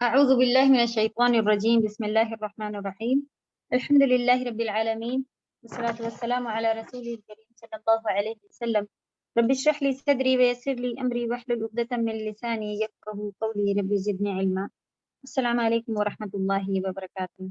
أعوذ بالله من الشيطان الرجيم بسم الله الرحمن الرحيم الحمد لله رب العالمين والصلاة والسلام على رسوله الكريم صلى الله عليه وسلم رب اشرح لي صدري ويسر لي أمري واحلل عقدة من لساني يفقهوا قولي رب زدني علما السلام عليكم ورحمة الله وبركاته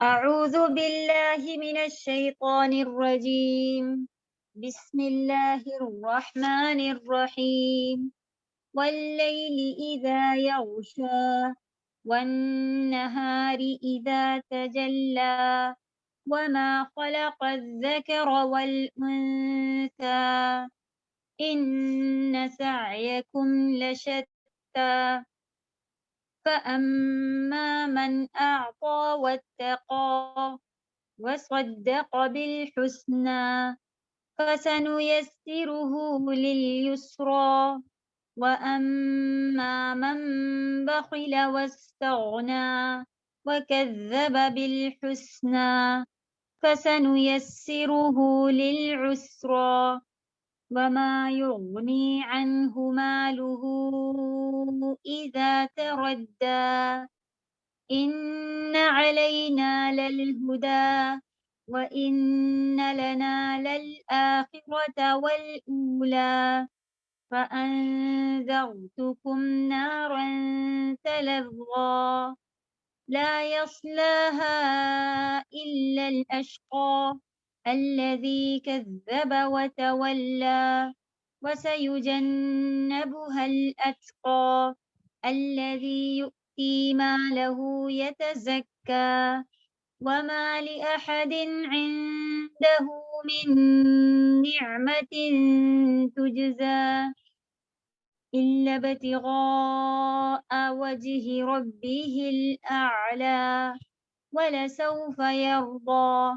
أعوذ بالله من الشيطان الرجيم بسم الله الرحمن الرحيم والليل إذا يغشى والنهار إذا تجلى وما خلق الذكر والأنثى إن سعيكم لشتى فأما من أعطى واتقى وصدق بالحسنى فسنيسره لليسرى وأما من بخل واستغنى وكذب بالحسنى فسنيسره للعسرى وما يغني عنه ماله إذا تردى إن علينا للهدى وإن لنا للآخرة والأولى فأنذرتكم نارا تلظى لا يصلاها إلا الأشقى الذي كذب وتولى وسيجنبها الأتقى الذي يؤتي ماله يتزكى وما لأحد عنده من نعمة تجزى إلا ابتغاء وجه ربه الأعلى ولسوف يرضى.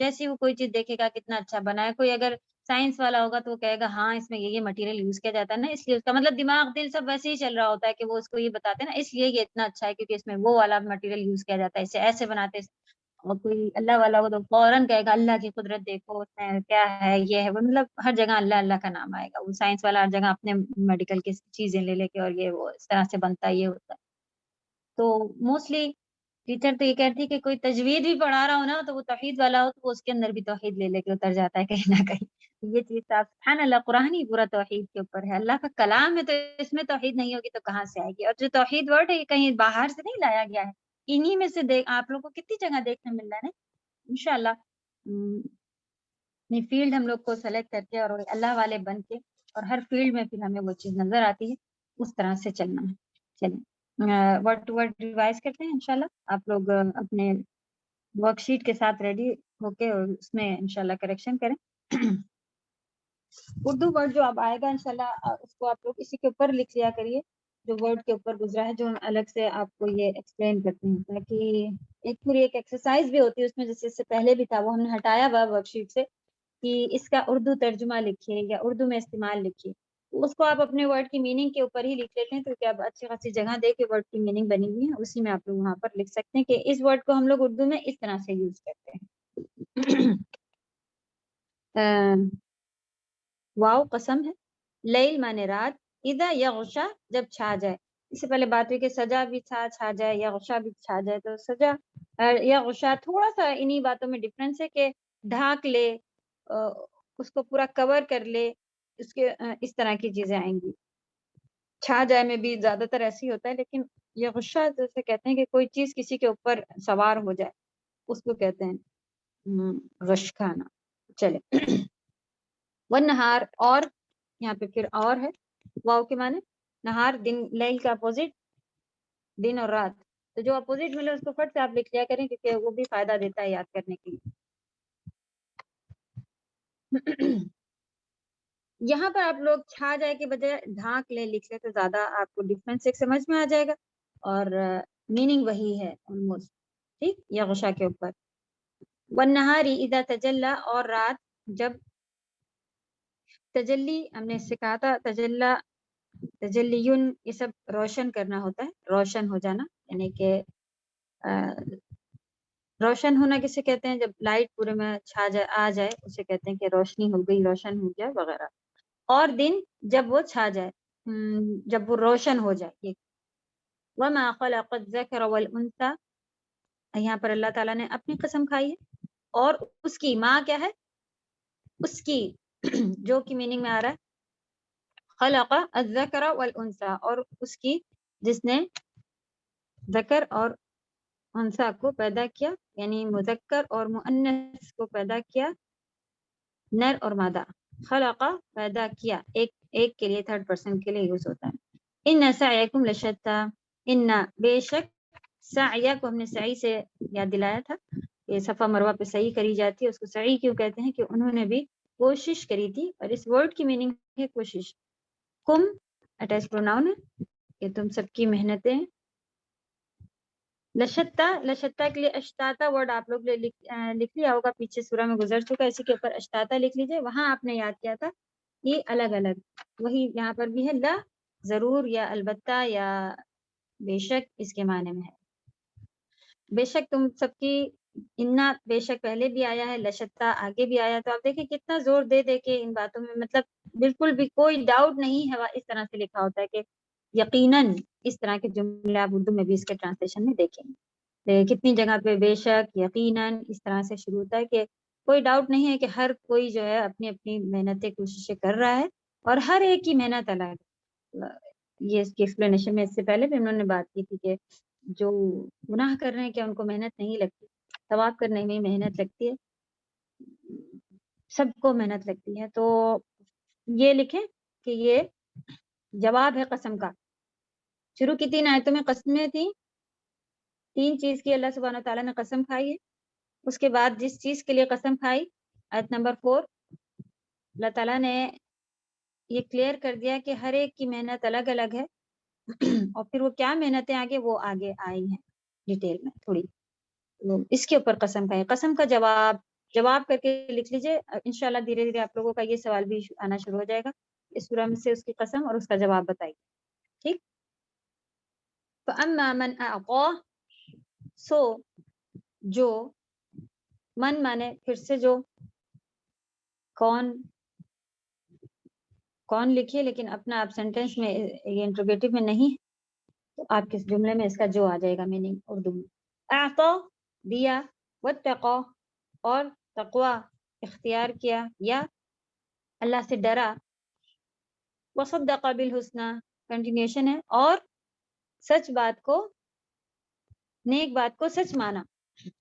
جیسے وہ کوئی چیز دیکھے گا کتنا اچھا بنا ہے، کوئی اگر سائنس والا ہوگا تو وہ کہے گا ہاں اس میں یہ مٹیریل یوز کیا جاتا ہے نا، اس لیے اس کا مطلب دماغ دل سب ویسے ہی چل رہا ہوتا ہے کہ وہ اس کو یہ بتاتے ہیں نا، اس لیے یہ اتنا اچھا ہے کیونکہ اس میں وہ والا مٹیریل یوز کیا جاتا ہے، اسے ایسے بناتے ہیں۔ اور کوئی اللہ والا ہو تو فوراً کہے گا اللہ کی قدرت دیکھو، اس میں کیا ہے یہ ہے وہ، مطلب ہر جگہ اللہ اللہ کا نام آئے گا۔ وہ سائنس والا ہر جگہ اپنے میڈیکل کی چیزیں لے لے کے اور یہ وہ اس طرح سے بنتا ہے، یہ ہوتا ہے۔ تو موسٹلی ٹیچر تو یہ کہتی ہے کہ کوئی تجوید بھی پڑھا رہا ہو نا تو وہ توحید والا ہو تو وہ اس کے اندر بھی توحید لے لے کے اتر جاتا ہے کہیں نہ کہیں۔ یہ چیز صاف سبحان اللہ، قرآن ہی پورا توحید کے اوپر ہے، اللہ کا کلام ہے، تو اس میں توحید نہیں ہوگی تو کہاں سے آئے گی؟ اور جو توحید ورڈ ہے یہ کہیں باہر سے نہیں لایا گیا ہے، انہی میں سے دیکھ آپ لوگوں کو کتنی جگہ دیکھنے مل رہا ہے نا۔ انشاءاللہ اپنی فیلڈ ہم لوگ کو سلیکٹ کر کے اور اللہ والے بن کے اور ہر فیلڈ میں پھر ہمیں وہ چیز نظر آتی ہے، اس طرح سے چلنا ہے۔ چلیں ورڈ ٹو ورڈ ریوائز کرتے ہیں انشاءاللہ۔ آپ لوگ اپنے ورک شیٹ کے ساتھ ریڈی ہو کے اور اس میں انشاءاللہ کریکشن کریں۔ اردو ورڈ جو اب آئے گا انشاءاللہ اس کو آپ لوگ اسی کے اوپر لکھ لیا کریے جو ورڈ کے اوپر گزرا ہے، جو ہم الگ سے آپ کو یہ ایکسپلین کرتے ہیں، تاکہ ایک پوری ایک ایکسرسائز بھی ہوتی ہے اس میں، جیسے اس سے پہلے بھی تھا وہ ہم نے ہٹایا ہوا ورک شیٹ سے کہ اس کا اردو ترجمہ لکھیے یا اردو میں استعمال لکھیے، اس کو آپ اپنے ورڈ کی میننگ کے اوپر ہی لکھ لیتے ہیں، تو کیا اچھی خاصی جگہ دے کے ورڈ کی میننگ بنی ہوئی ہے، اسی میں آپ لوگ وہاں پر لکھ سکتے ہیں کہ اس ورڈ کو ہم لوگ اردو میں اس طرح سے یوز کرتے ہیں۔ واو قسم ہے، لیل مانے رات، اذا یغشا جب چھا جائے۔ اس سے پہلے بات ہوئی کہ سجا بھی تھا، چھا جائے، یغشا بھی چھا جائے، تو سجا یغشا تھوڑا سا انہی باتوں میں ڈفرینس ہے کہ ڈھانک لے، اس کو پورا کور کر لے، اس کے اس طرح کی چیزیں آئیں گی۔ چھا جائے میں بھی زیادہ تر ایسے ہی ہوتا ہے، لیکن یغشا جیسے کہتے ہیں کہ کوئی چیز کسی کے اوپر سوار ہو جائے، اس کو کہتے ہیں غش کھانا۔ چلے والنہار، اور یہاں پہ پھر اور ہے، واو کے معنی نہار دن، لیل کا اپوزٹ دن اور رات، تو جو اپوزٹ ملے اس کو فٹ سے آپ لکھ لیا کریں کیونکہ وہ بھی فائدہ دیتا ہے یاد کرنے کے لیے۔ یہاں پر آپ لوگ چھا جائے کے بجائے ڈھانک لے لکھ لیں تو زیادہ آپ کو ڈفرینس ایک سمجھ میں آ جائے گا اور میننگ وہی ہے آلموسٹ، ٹھیک، یا غشا کے اوپر۔ والنہاری اذا تجلی، اور رات جب تجلی، ہم نے اس سے کہا تھا تجلی تجلیون، یہ سب روشن کرنا ہوتا ہے، روشن ہو جانا، یعنی کہ روشن ہونا کسے کہتے ہیں؟ جب لائٹ پورے میں چھا جائے، آ جائے، اسے کہتے ہیں کہ روشنی ہو گئی، روشن ہو گیا وغیرہ۔ اور دن جب وہ چھا جائے، جب وہ روشن ہو جائے۔ یہ وما خلق الذکر والانثى، یہاں پر اللہ تعالیٰ نے اپنی قسم کھائی ہے، اور اس کی ماں کیا ہے؟ اس کی جو کی میننگ میں آ رہا ہے خلق الذکر والانثى، اور اس کی جس نے ذکر اور انثى کو پیدا کیا، یعنی مذکر اور مؤنث کو پیدا کیا، نر اور مادہ۔ خلق پیدا کیا، ایک کے لیے تھرڈ پرسن کے لیے یوز ہوتا ہے۔ ان سعیکم لشتى، ان بے شک، سعی کو ہم نے سعی سے یاد دلایا تھا کہ صفا مروہ پہ سعی کری جاتی ہے، اس کو سعی کیوں کہتے ہیں کہ انہوں نے بھی کوشش کری تھی، اور اس ورڈ کی میننگ ہے کوشش۔ کم اٹیچ پروناؤن ہے کہ تم سب کی محنتیں۔ لشتہ، لشتہ کے لیے اشتاتا ورڈ آپ لوگ لکھ لیا ہوگا، پیچھے سورہ میں گزر چکا ہے، اسی کے اوپر اشتاتا لکھ لیجئے، وہاں آپ نے یاد کیا تھا یہ الگ الگ، وہی یہاں پر بھی ہے، لا ضرور یا البتہ یا بے شک اس کے معنی میں ہے۔ بے شک تم سب کی، انا بے شک پہلے بھی آیا ہے، لشتہ آگے بھی آیا، تو آپ دیکھیں کتنا زور دے دے کے ان باتوں میں، مطلب بالکل بھی کوئی ڈاؤٹ نہیں ہے، اس طرح سے لکھا ہوتا ہے کہ یقیناً، اس طرح کے جملے آپ اردو میں بھی اس کے ٹرانسلیشن میں دیکھیں گے، کتنی جگہ پہ بے شک، یقیناً اس طرح سے شروع ہوتا ہے کہ کوئی ڈاؤٹ نہیں ہے کہ ہر کوئی جو ہے اپنی اپنی محنتیں کوششیں کر رہا ہے، اور ہر ایک کی محنت الگ۔ یہ اس کی ایکسپلینیشن میں اس سے پہلے بھی انہوں نے بات کی تھی کہ جو گناہ کر رہے ہیں کہ ان کو محنت نہیں لگتی، ثواب کرنے میں محنت لگتی ہے، سب کو محنت لگتی ہے، تو یہ لکھیں کہ یہ جواب ہے قسم کا۔ شروع کی 3 آیتوں میں قسمیں تھیں، 3 چیز کی اللہ سبحانہ وتعالیٰ نے قسم کھائی ہے، اس کے بعد جس چیز کے لیے قسم کھائی، آیت نمبر 4 اللہ تعالیٰ نے یہ کلیئر کر دیا کہ ہر ایک کی محنت الگ الگ ہے، اور پھر وہ کیا محنتیں وہ آگے آئی ہیں ڈیٹیل میں تھوڑی، اس کے اوپر قسم کھائی، قسم کا جواب جواب کر کے لکھ لیجیے. انشاءاللہ دھیرے دھیرے آپ لوگوں کا یہ سوال بھی آنا شروع ہو جائے گا. اس سورہ میں سے اس کی قسم اور اس کا جواب بتائیے. ٹھیک. فَأَمَّا مَنْ أَعْطَى، سو جو، من مانے پھر سے جو، کون لکھیے لیکن اپنا آپ سینٹینس میں یہ انٹروگیٹو میں نہیں، تو آپ کس جملے میں اس کا جو آ جائے گا میننگ اردو میں. اعطا دیا، واتقا اور تقوی اختیار کیا یا اللہ سے ڈرا، وصدق بالحسنى کنٹینیوشن ہے، اور سچ بات کو، نیک بات کو سچ مانا.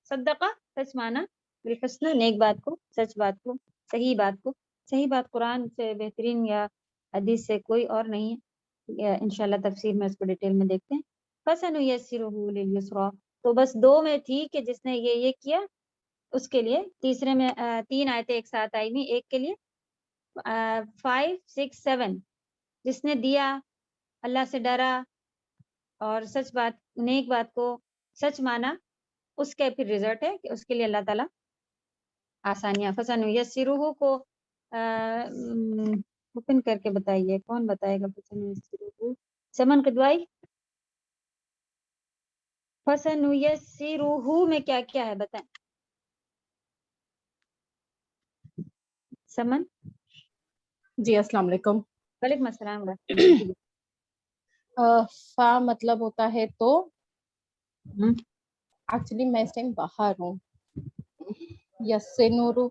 صدقہ سچ مانا، بالحسنى نیک بات کو، سچ بات کو، صحیح بات کو. صحیح بات قرآن سے بہترین یا حدیث سے کوئی اور نہیں ہے. انشاءاللہ تفسیر میں اس کو ڈیٹیل میں دیکھتے ہیں. فَسَنُيَسِّرُهُ لِلْيُسْرَىٰ، تو بس 2 میں تھی کہ جس نے یہ کیا اس کے لیے. تیسرے میں 3 آیتیں ایک ساتھ آئی ہوئی، ایک کے لیے 5 6 7 جس نے دیا، اللہ سے ڈرا اور سچ بات، نیک بات کو سچ مانا، اس کے پھر رزلٹ ہے کہ اس کے لیے اللہ تعالیٰ آسانیاں. فَسَنُيَسِّرُهُ کو اوپن کر کے بتائیے، کون بتائے گا؟ فَسَنُيَسِّرُهُ سمن قدوائی. فَسَنُيَسِّرُهُ میں کیا کیا ہے بتائیں سمن. جی السلام علیکم. وعلیکم السلام. فا مطلب ہوتا ہے تو، ایکچولی میں اس ٹائم باہر ہوں. یسنورو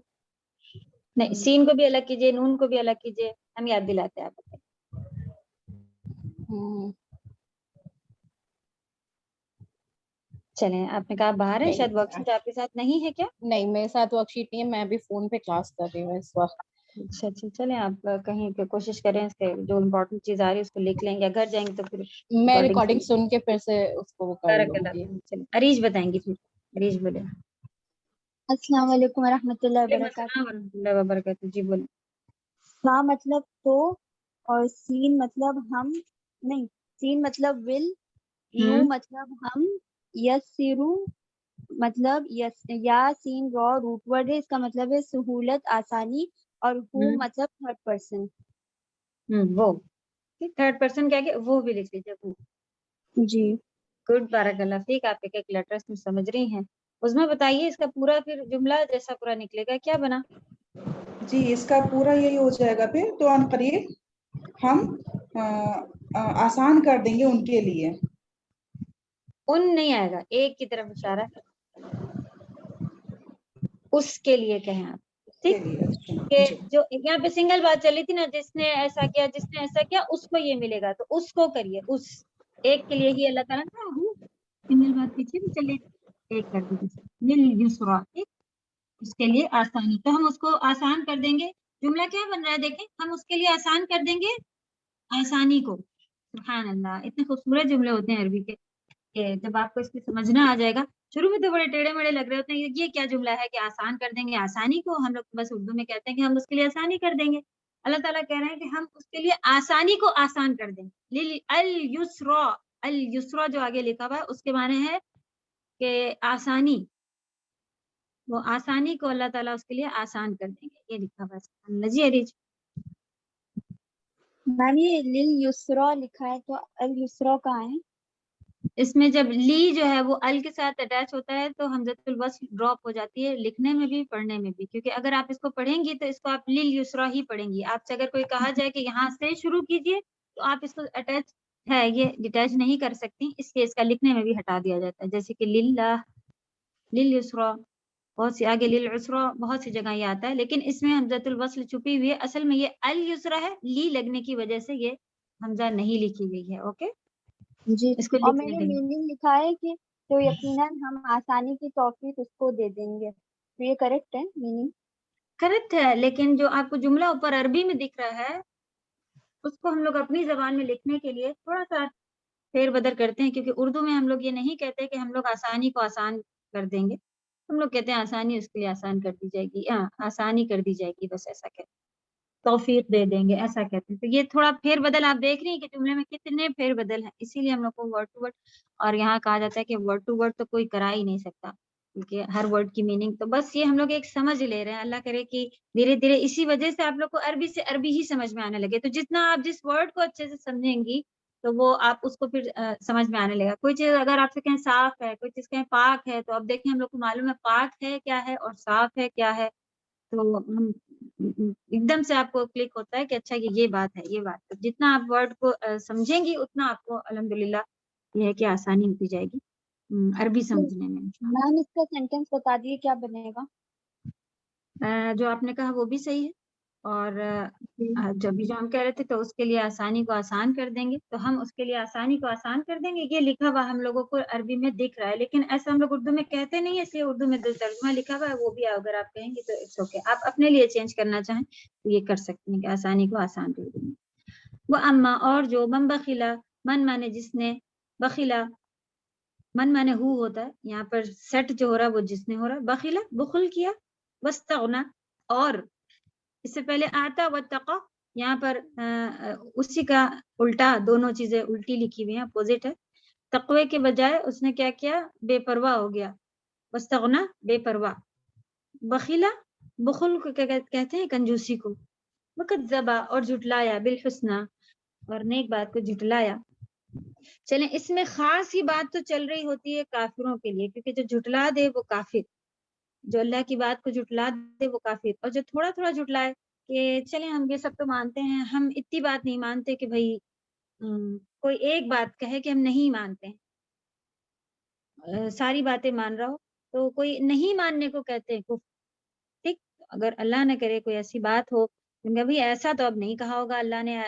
نہیں، سین کو بھی الگ کیجیے، نون کو بھی الگ کیجیے، ہم یاد دلاتے ہیں آپ کو. چلیں، آپ نے کہا باہر ہے، شاید ورک شیٹ آپ کے ساتھ نہیں ہے کیا؟ نہیں میرے ساتھ ورک شیٹ نہیں ہے، میں ابھی فون پہ کلاس کر رہی ہوں اس وقت. اچھا چلیں، آپ کہیں پہ کوشش کریں اس کے جو امپورٹنٹ چیز آ رہی ہے اس کو لکھ لیں گے. گھر جائیں گے تو پھر میں ریکارڈنگ سن کے پھر سے اس کو کر لوں گی. چلیں عریش بتائیں گی. پھر عریش بولے. السلام علیکم ورحمۃ اللہ وعلیکم وبرکاتہ. السلام ورحمۃ اللہ وبرکاتہ. جی بولیں. ہاں مطلب تو، اور سین مطلب ہم نہیں، سین مطلب ول، یو مطلب ہم، یس سیرو مطلب یس، یا سین را روٹ ورڈ ہے، اس کا مطلب ہے سہولت، آسانی، اور ہو مطلب تھرڈ پرسن. وہ تھرڈ پرسن کیا کہ وہ بھی لکھ لیجیے. وہ جی گڈ، بارک اللہ فیک. آپ ایک ایک لیٹرز میں سمجھ رہی ہیں. اس میں بتائیے اس کا پورا پھر جملہ جیسا پورا نکلے گا کیا بنا؟ جی اس کا پورا یہی ہو جائے گا پھر تو ان قریب ہم آسان کر دیں گے ان کے لیے. ان نہیں آئے گا، ایک کی طرف اشارہ ہے، اس کے لیے کہیں آپ. ٹھیک، کہ جو یہاں پہ سنگل بات چلی تھی نا، جس نے ایسا کیا، جس نے ایسا کیا، اس کو یہ ملے گا، تو اس کو کریے. اس ایک کے لیے ہی اللہ تعالیٰ کا سنگل بات پیچھے بھی چلے، ایک کر دیجیے لليسرى. اس کے لیے آسانی، تو ہم اس کو آسان کر دیں گے. جملہ کیا بن رہا ہے دیکھیں، ہم اس کے لیے آسان کر دیں گے آسانی کو. سبحان اللہ، اتنے خوبصورت جملے ہوتے ہیں عربی کے کہ جب آپ کو اس کی سمجھنا آ جائے گا. شروع میں تو بڑے ٹیڑھے مڑے لگ رہے ہوتے ہیں، یہ کیا جملہ ہے کہ آسان کر دیں گے آسانی کو. ہم لوگ بس اردو میں کہتے ہیں کہ ہم اس کے لیے آسانی کر دیں گے. اللہ تعالیٰ کہہ رہے ہیں کہ ہم اس کے لیے آسانی کو آسان کر دیں گے. اليسرى، اليسرى جو آگے لکھا ہوا ہے اس کے معنی ہے کہ آسانی، وہ آسانی کو اللہ تعالیٰ اس کے لیے آسان کر دیں گے، یہ لکھا ہوا ہے. جی عریج. میم یہ لليسرى لکھا ہے تو اليسرى کہاں ہے؟ اس میں جب لی جو ہے وہ ال کے ساتھ اٹیچ ہوتا ہے تو حمزۃ الوصل ڈراپ ہو جاتی ہے، لکھنے میں بھی پڑھنے میں بھی. کیونکہ اگر آپ اس کو پڑھیں گی تو اس کو آپ لليسرى ہی پڑھیں گی. آپ سے اگر کوئی کہا جائے کہ یہاں سے شروع کیجئے تو آپ اس کو اٹیچ ہے یہ ڈیٹیچ نہیں کر سکتی، اس لیے اس کا لکھنے میں بھی ہٹا دیا جاتا ہے. جیسے کہ للہ، لليسرى، بہت سی آگے للعسرى، بہت سی جگہ یہ آتا ہے، لیکن اس میں حمزۃ الوصل چھپی ہوئی ہے. اصل میں یہ اليسرى ہے، لی لگنے کی وجہ سے یہ حمزہ نہیں لکھی گئی ہے. اوکے، جی، اس کو اور لکھ میں نے دیں گے. میننگ لکھا ہے کہ تو یقیناً ہم آسانی کی توفیق اس کو دے دیں گے. تو یہ کریکٹ ہے میننگ؟ کریکٹ ہے، لیکن جو آپ کو جملہ اوپر عربی میں دکھ رہا ہے اس کو ہم لوگ اپنی زبان میں لکھنے کے لیے تھوڑا سا پھیر بدل کرتے ہیں. کیونکہ اردو میں ہم لوگ یہ نہیں کہتے کہ ہم لوگ آسانی کو آسان کر دیں گے، ہم لوگ کہتے ہیں آسانی اس کے لیے آسان کر دی جائے گی، آسانی کر دی جائے گی، بس ایسا کہتے ہیں، توفیق دے دیں گے ایسا کہتے ہیں. تو یہ تھوڑا پھیر بدل آپ دیکھ رہی ہیں کہ جملے میں کتنے پھیر بدل ہیں. اسی لیے ہم لوگ کو ورڈ ٹو ورڈ، اور یہاں کہا جاتا ہے کہ ورڈ ٹو ورڈ تو کوئی کرا ہی نہیں سکتا، کیونکہ ہر ورڈ کی میننگ تو بس یہ ہم لوگ ایک سمجھ لے رہے ہیں. اللہ کرے کہ دھیرے دھیرے اسی وجہ سے آپ لوگ کو عربی سے عربی ہی سمجھ میں آنے لگے. تو جتنا آپ جس ورڈ کو اچھے سے سمجھیں گی تو وہ آپ اس کو پھر سمجھ میں آنے لگا. کوئی چیز اگر آپ سے کہیں صاف ہے, کوئی چیز کہیں پاک ہے, تو اب دیکھیں ہم لوگ کو معلوم ہے پاک ہے کیا ہے اور صاف ہے کیا ہے. تو ہم ایک دم سے آپ کو کلک ہوتا ہے کہ اچھا یہ بات ہے, یہ بات. تو جتنا آپ ورڈ کو سمجھیں گی اتنا آپ کو الحمدللہ یہ ہے کہ آسانی ہوتی جائے گی عربی سمجھنے میں. میم اس کا سینٹینس بتا دیے کیا بنے گا. جو آپ نے کہا وہ بھی صحیح ہے, اور جب بھی جو ہم کہہ رہے تھے تو اس کے لیے آسانی کو آسان کر دیں گے, تو ہم اس کے لیے آسانی کو آسان کر دیں گے. یہ لکھا ہوا ہم لوگوں کو عربی میں دکھ رہا ہے, لیکن ایسا ہم لوگ اردو میں کہتے نہیں, اس لیے اردو میں جو ترجمہ لکھا ہوا ہے وہ بھی اگر آپ کہیں گے تو اٹس اوکے. آپ اپنے لیے چینج کرنا چاہیں تو یہ کر سکتے ہیں کہ آسانی کو آسان کر دیں گے. وہ اما اور جو من بخیلا, من مانے جس نے, بخیلا من مانے ہو ہوتا ہے, یہاں پر سیٹ جو ہو رہا ہے وہ جس نے ہو رہا ہے. بخیلا بخل کیا, واستغنا اور اس سے پہلے آتا واتقا, یہاں پر اسی کا الٹا, دونوں چیزیں الٹی لکھی ہوئی ہیں, اپوزٹ ہے. تقوی کے بجائے اس نے کیا کیا, بے پرواہ ہو گیا. واستغنا بے پرواہ. بخیلا بخل کو کہتے ہیں کنجوسی کو. وکذبا اور جھٹلایا, بالحسنى اور نیک بات کو جھٹلایا. چلیں اس میں خاص ہی بات تو چل رہی ہوتی ہے کافروں کے لیے, کیونکہ جو جھٹلا دے وہ کافر, جو اللہ کی بات کو جھٹلا دے وہ کافر. اور جو تھوڑا تھوڑا جھٹلائے کہ چلیں ہم یہ سب تو مانتے ہیں, ہم اتنی بات نہیں مانتے کہ بھائی کوئی ایک بات کہے کہ ہم نہیں مانتے ہیں, ساری باتیں مان رہا ہو تو کوئی نہیں ماننے کو کہتے ہیں کفر. ٹھیک, اگر اللہ نہ کرے کوئی ایسی بات ہو بھائی ایسا تو اب نہیں کہا ہوگا اللہ نے,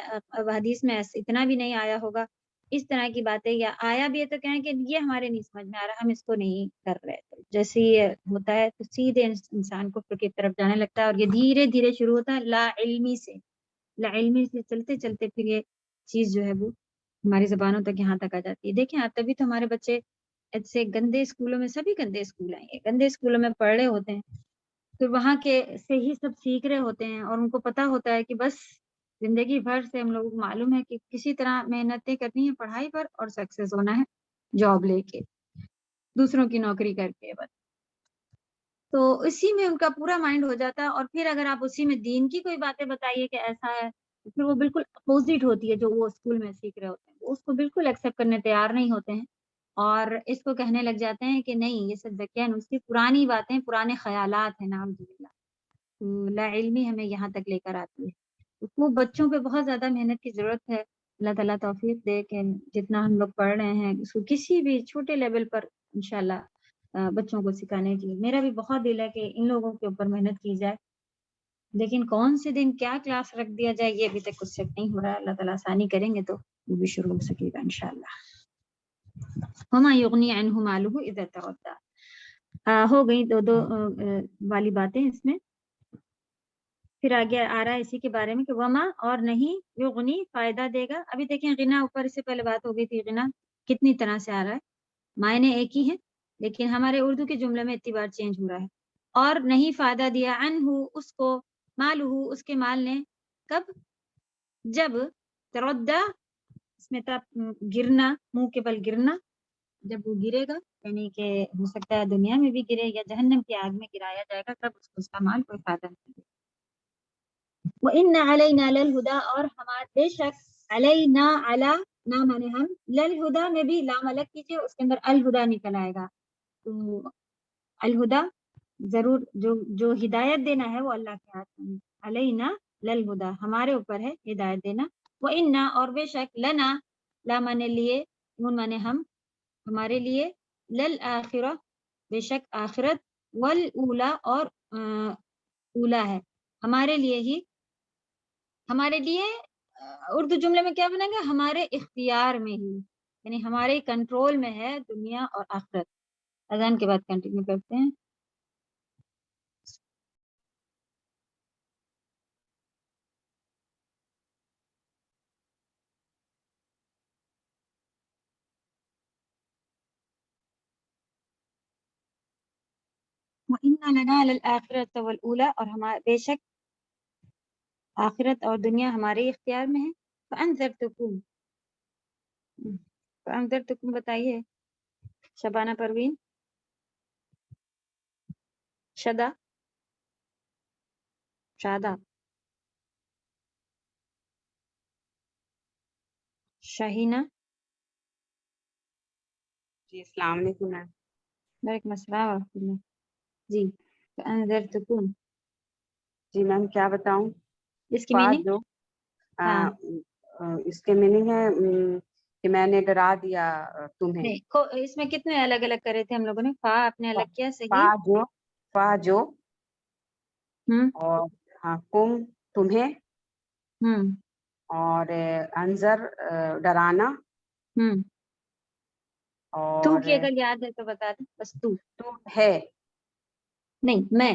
حدیث میں اتنا بھی نہیں آیا ہوگا, اس طرح کی باتیں, یا آیا بھی ہے تو کہیں کہ یہ ہمارے نہیں سمجھ میں آ رہا, ہم اس کو نہیں کر رہے. تو جیسے یہ ہوتا ہے تو سیدھے انسان کو کی طرف جانے لگتا ہے, اور یہ دھیرے دھیرے شروع ہوتا ہے لا علمی سے. لا علمی سے چلتے چلتے پھر یہ چیز جو ہے وہ ہماری زبانوں تک یہاں تک آ جاتی ہے. دیکھیں آپ, تبھی تو ہمارے بچے ایسے گندے اسکولوں میں, سبھی گندے اسکول ہیں, گندے اسکولوں میں پڑھ رہے ہوتے ہیں, پھر وہاں کے سے ہی سب سیکھ رہے ہوتے ہیں, اور ان کو پتا ہوتا ہے کہ بس زندگی بھر سے ہم لوگوں کو معلوم ہے کہ کسی طرح محنتیں کرنی ہے پڑھائی پر اور سکسیس ہونا ہے جاب لے کے, دوسروں کی نوکری کر کے بس. تو اسی میں ان کا پورا مائنڈ ہو جاتا ہے. اور پھر اگر آپ اسی میں دین کی کوئی باتیں بتائیے کہ ایسا ہے, تو پھر وہ بالکل اپوزٹ ہوتی ہے جو وہ اسکول میں سیکھ رہے ہوتے ہیں, اس کو بالکل ایکسیپٹ کرنے تیار نہیں ہوتے ہیں, اور اس کو کہنے لگ جاتے ہیں کہ نہیں یہ سب دکین اس کی پرانی باتیں, پرانے خیالات ہیں. نعوذ باللہ. لا علمی ہمیں یہاں تک لے کر آتی ہے. وہ بچوں پہ بہت زیادہ محنت کی ضرورت ہے. اللہ تعالیٰ توفیق دے کہ جتنا ہم لوگ پڑھ رہے ہیں اس کو کسی بھی چھوٹے لیول پر انشاءاللہ بچوں کو سکھانے کی میرا بھی بہت دل ہے کہ ان لوگوں کے اوپر محنت کی جائے. لیکن کون سے دن کیا کلاس رکھ دیا جائے یہ ابھی تک کچھ سیٹ نہیں ہو رہا ہے. اللہ تعالیٰ آسانی کریں گے تو وہ بھی شروع ہو سکے گا انشاءاللہ. وما یغنی عنہ مالہ اذا تردی. ہو گئی دو والی باتیں اس میں. پھر آگے آ رہا ہے اسی کے بارے میں کہ وما اور نہیں, یغنی فائدہ دے گا. ابھی دیکھیں غنا اوپر سے پہلے بات ہو گئی تھی, غنا کتنی طرح سے آ رہا ہے, معنی ایک ہی ہے لیکن ہمارے اردو کے جملے میں اتنی بار چینج ہو رہا ہے. اور نہیں فائدہ دیا عنہ اس کو, مالہ اس کے مال نے, کب, جب, تردہ اس میں تھا گرنا, منہ کے بل گرنا, جب وہ گرے گا یعنی کہ ہو سکتا ہے دنیا میں بھی گرے یا جہنم کی آگ میں گرایا جائے گا, تب اس کا مال کوئی فائدہ نہیں دے. وَإِنَّ عَلَيْنَا لَلْهُدَى اور ہمارے بے شک, علینا علی نا مانے ہم, للہدا میں بھی لام الگ کیجیے, اس کے اندر الہدا نکل آئے گا. تو الہدا ضرور جو ہدایت دینا ہے وہ اللہ کے ہاتھ میں. علینا للہدا ہمارے اوپر ہے ہدایت دینا. وَإِنَّا اور بے شک, لنا لا مانے لیے, نون مانے ہم, ہمارے لیے, للآخرہ بے شک آخرت, والاولا اور اولا ہے ہمارے لیے ہی. ہمارے لیے اردو جملے میں کیا بنے گا, ہمارے اختیار میں ہی, یعنی ہمارے کنٹرول میں ہے دنیا اور آخرت. اذان کے بعد کنٹینیو کرتے ہیں. وَإِنَّ لَنَا لَلْآخِرَةَ وَالْأُولَى اور ہمارے بے شک آخرت اور دنیا ہمارے اختیار میں ہے. فَأَنذَرْتُكُمْ فَأَنذَرْتُكُمْ بتائیے شبانہ پروین. شدا شادا شاہینہ جی السلام علیکم میم. وعلیکم السلام ورحمۃ اللہ. جی انذرتکم جی میم کیا بتاؤں؟ اس کی فا میننگ جو ہاں اس کے میننگ ہے کہ میں نے ڈرا دیا تمہیں. نہیں اس میں کتنے الگ الگ کرے تھے ہم لوگوں نے. فا آپ نے الگ کیا صحیح. فا جو ہوں اور ہاں کم تمہیں ہوں اور انذر ڈرانا ہوں تو اور کی اگر یاد ہے تو بتا دیں بس تو. تو ہے نہیں میں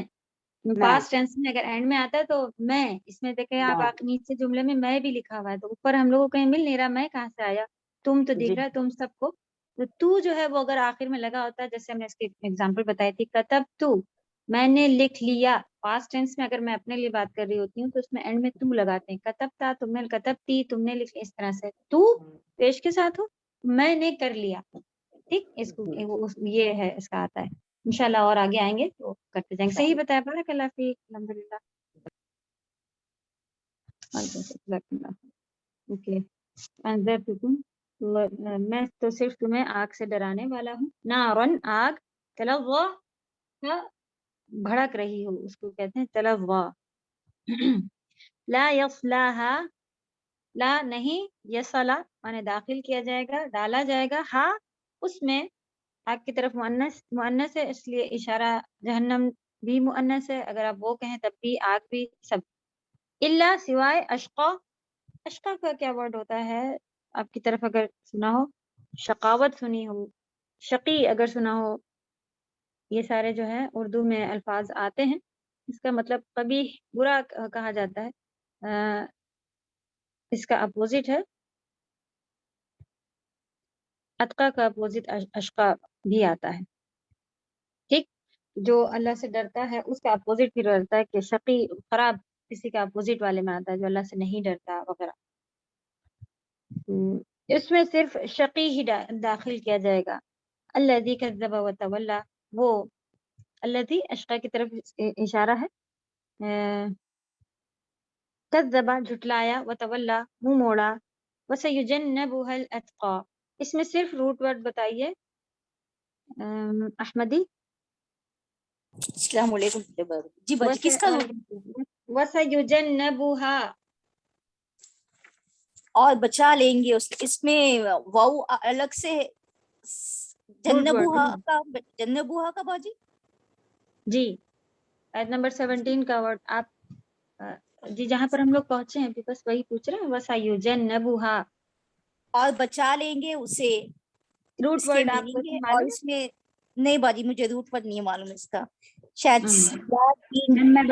میں پاسٹ ٹینس میں اگر اینڈ میں آتا ہے تو میں اس میں دیکھیں آپ میں نیچے جملے میں بھی لکھا ہوا ہے تو اوپر ہم لوگوں کو کہیں مل نہیں رہا میں کہاں سے آیا. تم تو جی دیکھ رہا ہے تم سب کو. تو جو ہے وہ اگر آخر میں لگا ہوتا ہے جیسے ہم نے اس کی ایگزامپل بتائی تھی کتب تو میں نے لکھ لیا. پاسٹ ٹینس میں اگر میں اپنے لیے بات کر رہی ہوتی ہوں تو اس میں اینڈ میں تو لگاتے ہیں. کتب تھا تم نے کتب تی تم نے لکھ اس طرح سے. تو پیش کے ساتھ ہو میں نے کر لیا. ٹھیک اس کو یہ ہے اس کا آتا ہے. انشاءاللہ اور آگے آئیں گے تو کرتے جائیں گے. صحیح بتایا بارک اللہ فیک. الحمدللہ. اوکے انذرتکم میں تو صرف تمہیں آگ سے ڈرانے والا ہوں. نارن آگ تلظا بھڑک رہی ہو اس کو کہتے ہیں تلظا. لا یصلاها لا نہیں یصلا مانے داخل کیا جائے گا ڈالا جائے گا. ہاں اس میں آگ کی طرف مؤنث ہے اس لیے اشارہ جہنم بھی مؤنث ہے. اگر آپ وہ کہیں تب بھی آگ بھی سب. الا سوائے اشقا. اشقا کا کیا ورڈ ہوتا ہے آپ کی طرف اگر سنا ہو. شقاوت سنی ہو شقی اگر سنا ہو. یہ سارے جو ہے اردو میں الفاظ آتے ہیں. اس کا مطلب قبیح برا کہا جاتا ہے. اس کا اپوزٹ ہے اتقا کا اپوزٹ اشقا بھی آتا ہے. ٹھیک جو اللہ سے ڈرتا ہے اس کا اپوزٹ بھی ڈرتا ہے کہ شقی خراب کسی کا اپوزٹ والے میں آتا ہے جو اللہ سے نہیں ڈرتا وغیرہ. اس میں صرف شقی ہی داخل کیا جائے گا. الذی کذب وتولی وہ الذی اشقا کی طرف اشارہ ہے. کذب جھٹلایا وتولی منہ موڑا. وسیجنبها الاتقى اس میں صرف روٹ ورڈ بتائیے احمدی. السلام علیکم. جی باجی کس کا وسیجنبها اور بچا لیں گے اس میں واو الگ سے جنبوہا کا باجی. جی آیت نمبر 17 کا ورڈ آپ جی جہاں پر ہم لوگ پہنچے ہیں بس وہی پوچھ رہے ہیں. وسیجنبها اور بچا لیں گے اسے روٹ اس کے ورڈ آپ کو میننگ ہے. اور معلوم اس میں نہیں باجی مجھے روٹ پر نہیں معلوم اس کا. شاید میں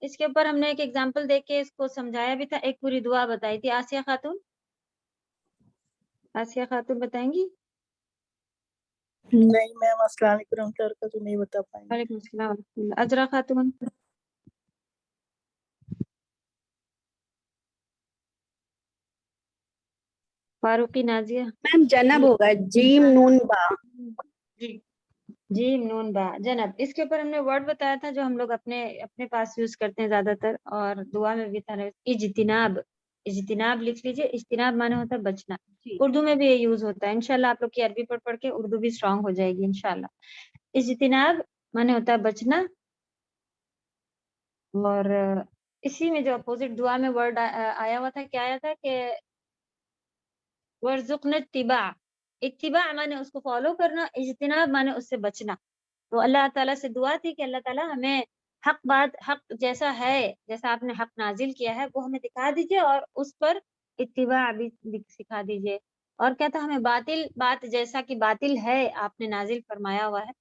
اس کے اوپر ہم نے ایک ایگزامپل دے کے اس کو سمجھایا بھی تھا. ایک پوری دعا بتائی تھی. آسیہ خاتون بتائیں گی. نہیں میم السلام علیکم ورحمۃ اللہ وبرکاتہ نہیں بتا پائیں گے. وعلیکم السلام ورحمۃ اللہ. اجرا خاتون فاروقی نازیہ میم جنب ہوگا جیم نون با. جیم نون با جنب. اس کے اوپر ہم نے ورڈ بتایا تھا جو ہم لوگ اپنے پاس یوز کرتے ہیں زیادہ تر اور دعا میں بھی تھا. اجتناب. اجتناب لکھ لیجئے. اجتناب مانے ہوتا ہے بچنا. اردو میں بھی یہ یوز ہوتا ہے. انشاءاللہ آپ لوگ کی عربی پڑھ کے اردو بھی اسٹرانگ ہو جائے گی انشاءاللہ. اجتناب مانے ہوتا ہے بچنا. اور اسی میں جو اپوزٹ دعا میں ورڈ آیا ہوا تھا کیا آیا تھا کہ ورزقنا اتباع. اتباع مانے اس کو فالو کرنا. اجتناب مانے اس سے بچنا. تو اللہ تعالیٰ سے دعا تھی کہ اللہ تعالیٰ ہمیں حق جیسا ہے جیسا آپ نے حق نازل کیا ہے وہ ہمیں دکھا دیجئے اور اس پر اتباع بھی سکھا دیجئے. اور کیا تھا ہمیں بات جیسا کہ باطل ہے آپ نے نازل فرمایا ہوا ہے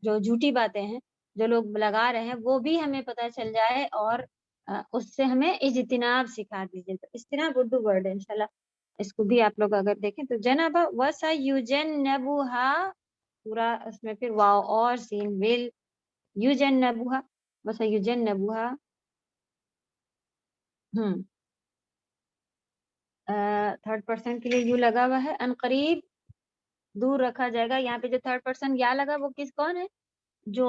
جو جھوٹی باتیں ہیں جو لوگ لگا رہے ہیں وہ بھی ہمیں پتہ چل جائے اور اس سے ہمیں اجتناب سکھا دیجئے. تو اجتناب اردو ورڈ ہے انشاءاللہ. اس کو بھی آپ لوگ اگر دیکھیں تو جنب وسیجنبها پورا اس میں پھر واو اور سین ول یجنبها وسیجنبها تھرڈ پرسن کے لیے یو لگا ہوا ہے. ان قریب دور رکھا جائے گا. یہاں پہ جو تھرڈ پرسن یا لگا وہ کون ہے جو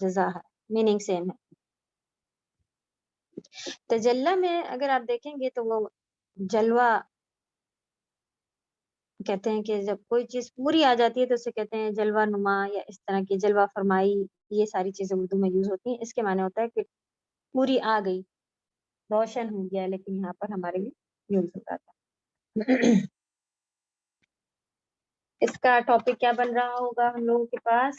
جزا ہے، میننگ سیم ہے. تجلا میں اگر آپ دیکھیں گے تو وہ جلوہ کہتے ہیں کہ جب کوئی چیز پوری آ جاتی ہے تو اسے کہتے ہیں جلوہ نما یا اس طرح کی جلوہ فرمائی. یہ ساری چیزیں اردو میں یوز ہوتی ہیں. اس کے معنی ہوتا ہے کہ پوری آ گئی، روشن ہو گیا، لیکن یہاں پر ہمارے لیے یوز ہوتا تھا. اس کا ٹاپک کیا بن رہا ہوگا ہم لوگوں کے پاس؟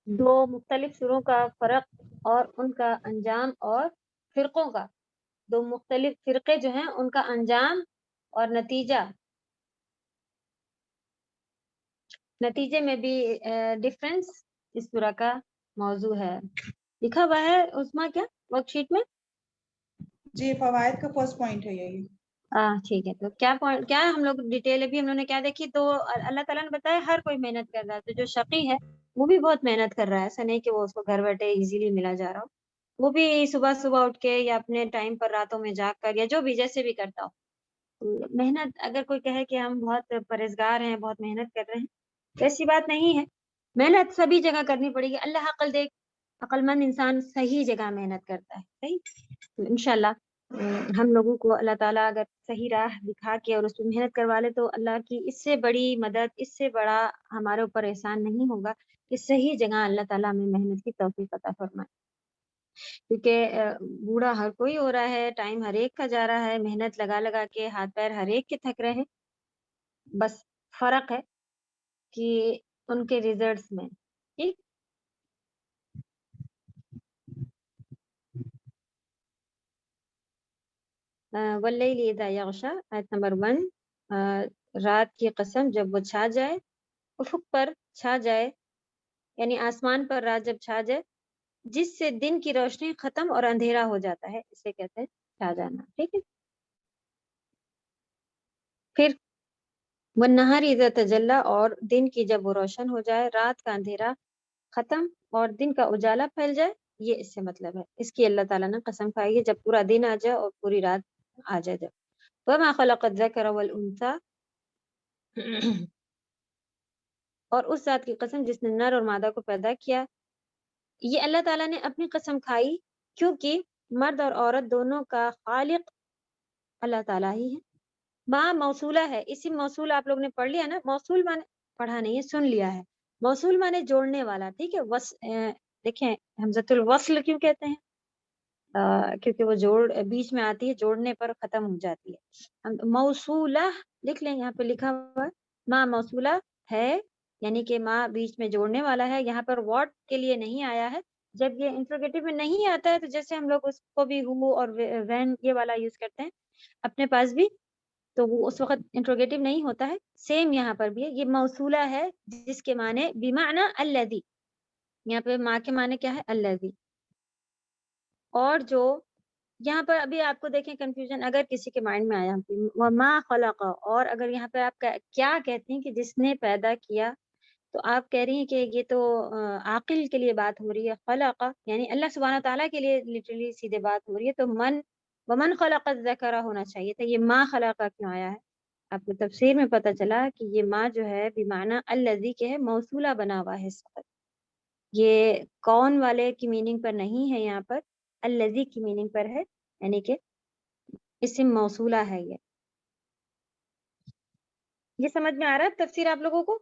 دو مختلف سوروں کا فرق اور ان کا انجام، اور فرقوں کا، دو مختلف فرقے جو ہیں ان کا انجام اور نتیجے میں بھی ڈفرنس اس سورہ کا موضوع ہے. لکھا ہوا ہے عثما کیا ورک شیٹ میں؟ جی فوائد کا فرسٹ پوائنٹ ہے یہی. ٹھیک ہے. تو کیا ہم لوگ ڈیٹیل ابھی ہم لوگوں نے کیا دیکھی؟ تو اللہ تعالیٰ نے بتایا ہر کوئی محنت کر رہا ہے. تو جو شقی ہے وہ بھی بہت محنت کر رہا ہے. ایسا نہیں کہ وہ اس کو گھر بیٹھے ایزیلی ملا جا رہا ہو. وہ بھی صبح اٹھ کے یا اپنے ٹائم پر راتوں میں جاگ کر یا جو بھی جیسے بھی کرتا ہو محنت. اگر کوئی کہے کہ ہم بہت پرہیزگار ہیں، بہت محنت کر رہے ہیں، ایسی بات نہیں ہے. محنت سبھی جگہ کرنی پڑے گی. اللہ عقل دے، عقل مند انسان صحیح جگہ محنت کرتا ہے. صحیح. انشاءاللہ ہم لوگوں کو اللہ تعالیٰ اگر صحیح راہ دکھا کے اور اس پہ محنت کروا لے تو اللہ کی اس سے بڑی مدد، اس سے بڑا ہمارے اوپر احسان نہیں ہوگا کہ صحیح جگہ اللہ تعالیٰ ہمیں محنت کی توفیق عطا فرمائے. کیونکہ بوڑھا ہر کوئی ہو رہا ہے، ٹائم ہر ایک کا جا رہا ہے، محنت لگا کے ہاتھ پیر ہر ایک کے تھک رہے ہیں. بس فرق ہے کہ ان کے ریزلٹس میں. ٹھیک. واللیل اذا یغشا، آیت نمبر 1. رات کی قسم جب وہ چھا جائے، افق پر چھا جائے، یعنی آسمان پر رات جب چھا جائے جس سے دن کی روشنی ختم اور اندھیرا ہو جاتا ہے، اسے کہتے ہیں چھا جانا. ٹھیک ہے. پھر والنہار اذا تجلی، اور دن کی جب وہ روشن ہو جائے، رات کا اندھیرا ختم اور دن کا اجالا پھیل جائے. یہ اس سے مطلب ہے. اس کی اللہ تعالیٰ نے قسم کھائی ہے جب پورا دن آ جائے اور پوری رات آ جائے. جب وما خلق الذکر والانثی، اور اس ذات کی قسم جس نے نر اور مادہ کو پیدا کیا. یہ اللہ تعالیٰ نے اپنی قسم کھائی کیونکہ مرد اور عورت دونوں کا خالق اللہ تعالیٰ ہی ہے. ماں موصولہ ہے. اسی موصول آپ لوگ نے پڑھ لیا نا. موصول مانے پڑھا نہیں ہے، سن لیا ہے. موصول مانے جوڑنے والا. ٹھیک ہے. دیکھیں حمزۃ الوصل کیوں کہتے ہیں؟ کیونکہ وہ جوڑ بیچ میں آتی ہے، جوڑنے پر ختم ہو جاتی ہے. موصولہ لکھ لیں، یہاں پہ لکھا ہوا ہے ماں موصولہ ہے، یعنی کہ ماں بیچ میں جوڑنے والا ہے. یہاں پر واٹ کے لیے نہیں آیا ہے. جب یہ انٹروگیٹو میں نہیں آتا ہے تو جیسے ہم لوگ اس کو بھی ہو اور وین یہ والا یوز کرتے ہیں اپنے پاس بھی، تو وہ اس وقت انٹروگیٹو نہیں ہوتا ہے. سیم یہاں پر بھی ہے. یہ موصولہ ہے جس کے معنی بمعنی الذی. یہاں پہ ماں کے معنی کیا ہے؟ الذی. اور جو یہاں پر ابھی آپ کو دیکھیں کنفیوژن اگر کسی کے مائنڈ میں آیا وما خلق، اور اگر یہاں پہ آپ کیا کہتے ہیں کہ جس نے پیدا کیا، تو آپ کہہ رہی ہیں کہ یہ تو عاقل کے لیے بات ہو رہی ہے. خلق یعنی اللہ سبحانہ تعالیٰ کے لیے لٹرلی سیدھے بات ہو رہی ہے. تو ومن خلق الذکر ہونا چاہیے تھا. یہ ما خلق کیوں آیا ہے؟ آپ کو تفسیر میں پتہ چلا کہ یہ ما جو ہے بمعنی الذی کے ہے، موصولہ بنا ہوا ہے اس وقت. یہ کون والے کی میننگ پر نہیں ہے، یہاں پر الذی کی میننگ پر ہے، یعنی کہ اسم موصولہ ہے. یہ سمجھ میں آ رہا ہے تفسیر آپ لوگوں کو؟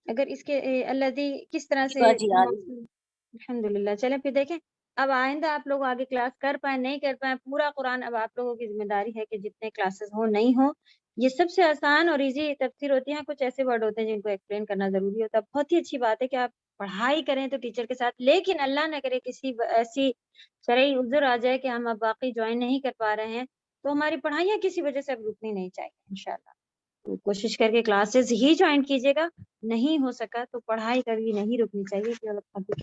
اگر اس کے الذی کس طرح سے باجی آ رہی ہے. الحمدللہ. چلیں پھر دیکھیں اب آئندہ آپ لوگ آگے کلاس کر پائیں نہیں کر پائیں، پورا قرآن اب آپ لوگوں کی ذمہ داری ہے کہ جتنے کلاسز ہو نہیں ہو. یہ سب سے آسان اور ایزی تفسیر ہوتی ہے. کچھ ایسے ورڈ ہوتے ہیں جن کو ایکسپلین کرنا ضروری ہوتا ہے. بہت ہی اچھی بات ہے کہ آپ پڑھائی کریں تو ٹیچر کے ساتھ، لیکن اللہ نہ کرے کسی ایسی شرعی عذر آ جائے کہ ہم اب باقی جوائن نہیں کر پا رہے ہیں تو ہماری پڑھائیاں کسی وجہ سے اب رکنی نہیں چاہیے انشاءاللہ. تو کوشش کر کے کلاسز ہی جوائن کیجیے گا. نہیں ہو سکا تو پڑھائی کبھی نہیں رکنی چاہیے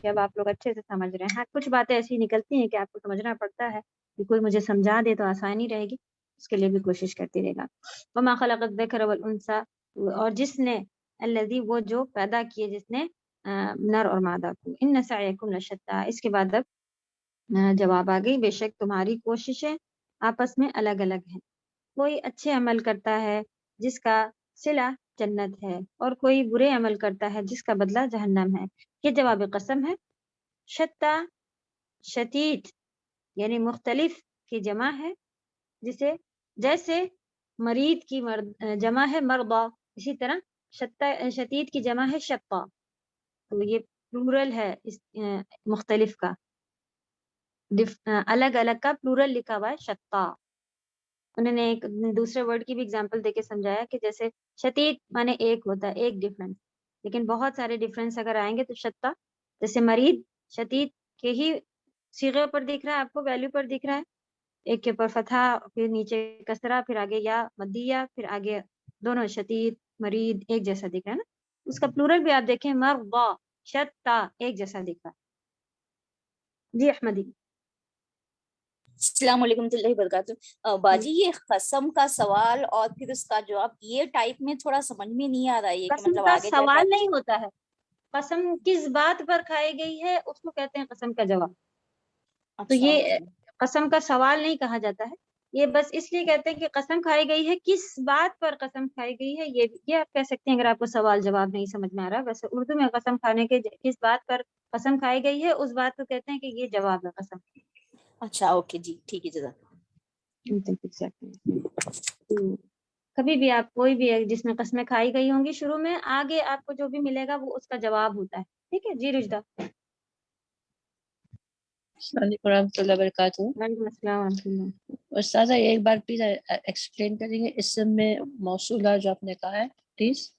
کہ اب آپ لوگ اچھے سے سمجھ رہے ہیں. ہاں کچھ باتیں ایسی نکلتی ہیں کہ آپ کو سمجھنا پڑتا ہے کہ کوئی مجھے سمجھا دے تو آسانی رہے گی، اس کے لیے بھی کوشش کرتی رہے گا. وما خلق الذکر والانثی، اور جس نے الذی وہ جو پیدا کیے جس نے نر اور مادہ کو. ان سعیکم لشتی، اس کے بعد اب جواب آ گئی. بے شک تمہاری کوششیں آپس میں الگ الگ ہیں. کوئی اچھے عمل کرتا ہے جس کا صلہ جنت ہے اور کوئی برے عمل کرتا ہے جس کا بدلہ جہنم ہے. یہ جواب قسم ہے. شتا شتیت یعنی مختلف کی جمع ہے، جیسے مرید کی جمع ہے مرضى، اسی طرح شتیت کی جمع ہے شتا. تو یہ پلورل ہے اس مختلف کا، الگ الگ کا پلورل لکھا ہوا ہے شتا. انہوں نے ایک دوسرے ورڈ کی بھی اگزامپل دے کے سمجھایا کہ جیسے شتیت مانے ایک ہوتا ہے، ایک ڈفرنس، لیکن بہت سارے ڈفرنس اگر آئیں گے تو شتا، جیسے مرید شتیت کے ہی صیغے پر دکھ رہا ہے، آپ کو ویلیو پر دکھ رہا ہے، ایک کے اوپر فتحہ، پھر نیچے کسرہ، پھر آگے یا مدیہ، پھر آگے دونوں شتیت مرید ایک جیسا دکھ رہا ہے نا. اس کا پلورل بھی آپ دیکھیں مرضى شتا، ایک جیسا دکھ رہا ہے. جی احمدی. السلام علیکم ورحمۃ اللہ وبرکاتہ. باجی یہ قسم کا سوال اور پھر اس کا جواب یہ ٹائپ میں تھوڑا سمجھ میں نہیں آ رہا ہے کہ قسم مطلب کا آگے جا سوال کر نہیں ہوتا ہے، قسم کس بات پر کھائی گئی ہے اس کو کہتے ہیں قسم کا جواب. تو اچھا یہ اوکے. قسم کا سوال نہیں کہا جاتا ہے، یہ بس اس لیے کہتے ہیں کہ قسم کھائی گئی ہے، کس بات پر قسم کھائی گئی ہے یہ آپ کہہ سکتے ہیں اگر آپ کو سوال جواب نہیں سمجھ میں آ رہا. ویسے اردو میں قسم کھانے کے کس بات پر قسم کھائی گئی ہے اس بات کو کہتے ہیں کہ یہ جواب ہے قسم. اچھا اوکے جی ٹھیک ہے جزاک کبھی بھی آپ کوئی بھی جس میں قسمیں کھائی گئی ہوں گی شروع میں، آگے آپ کو جو بھی ملے گا وہ اس کا جواب ہوتا ہے. ٹھیک ہے جی رجدہ. السلام علیکم ورحمۃ اللہ وبرکاتہ. وعلیکم السلام ورحمۃ اللہ. استاذہ ایک بار پلیز ایکسپلین کریں گے اسم میں موصولہ جو آپ نے کہا ہے پلیز،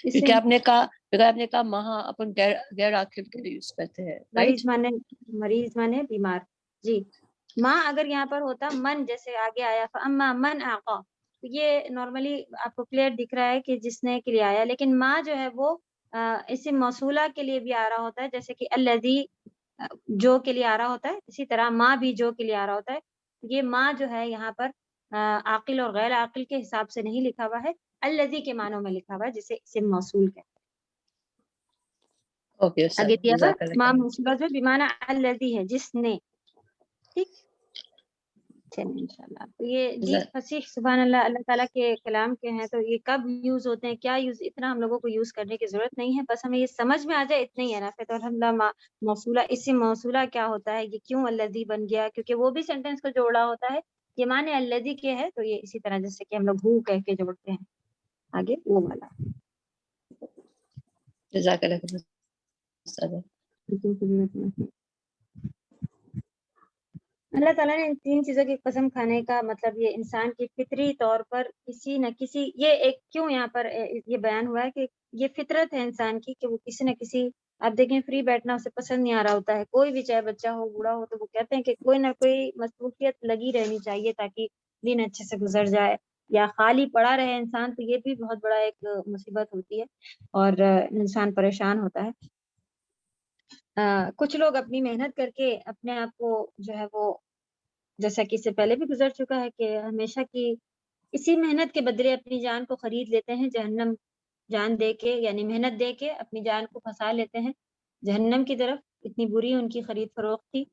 کیونکہ آپ نے کہا مہا اپن غیر عاقل کے لیے یوز کرتے ہیں، رائٹ؟ مریض مانے بیمار. جی ماں اگر یہاں پر ہوتا من، جیسے آگے آیا فاما من اعطا، تو یہ نارملی آپ کو کلیئر دکھ رہا ہے کہ جس نے کے لیے آیا، لیکن ماں جو ہے وہ اسم موصولہ کے لیے بھی آ رہا ہوتا ہے، جیسے کہ الذی جو کے لیے آ رہا ہوتا ہے، اسی طرح ماں بھی جو کے لیے آ رہا ہوتا ہے. یہ ماں جو ہے یہاں پر عاقل اور غیر عاقل کے حساب سے نہیں لکھا ہوا ہے، الذی کے معنوں میں لکھا ہوا ہے جسے اسم موصول کہتے ہیں. اوکے آگے دیا ہوا جزاک اللہ ماں خیر. موصولہ جو بیمانہ الذی ہے جس نے. ٹھیک چلیے انشاءاللہ. تو یہ جی فصیح سبحان اللہ اللہ تعالیٰ کے کلام کے ہیں، تو یہ کب یوز ہوتے ہیں، کیا یوز، اتنا ہم لوگوں کو یوز کرنے کی ضرورت نہیں ہے، بس ہمیں یہ سمجھ میں آ جائے اتنا ہی ہے نا. تو الحمدللہ موصولہ اسم موصولہ کیا ہوتا ہے، یہ کیوں الذی بن گیا، کیونکہ وہ بھی سینٹینس کو جوڑا ہوتا ہے. یہ معنی الذی کے ہے، تو یہ اسی طرح جیسے کہ ہم لوگ ہو کہہ کے جوڑتے ہیں آگے وہ والا. جزاک اللہ خیر استاذہ. اللہ تعالیٰ نے ان تین چیزوں کی قسم کھانے کا مطلب یہ انسان کی فطری طور پر کسی نہ کسی، یہ ایک کیوں یہاں پر یہ بیان ہوا ہے کہ یہ فطرت ہے انسان کی کہ وہ کسی نہ کسی، آپ دیکھیں فری بیٹھنا اسے پسند نہیں آ رہا ہوتا ہے، کوئی بھی چاہے بچہ ہو بوڑھا ہو، تو وہ کہتے ہیں کہ کوئی نہ کوئی مصروفیت لگی رہنی چاہیے تاکہ دن اچھے سے گزر جائے. یا خالی پڑا رہے انسان تو یہ بھی بہت بڑا ایک مصیبت ہوتی ہے اور انسان پریشان ہوتا ہے. کچھ لوگ اپنی محنت کر کے اپنے آپ کو جو ہے وہ، جیسا کہ اس سے پہلے بھی گزر چکا ہے کہ ہمیشہ کی اسی محنت کے بدلے اپنی جان کو خرید لیتے ہیں، جہنم جان دے کے، یعنی محنت دے کے اپنی جان کو پھنسا لیتے ہیں جہنم کی طرف. اتنی بری ان کی خرید فروخت تھی.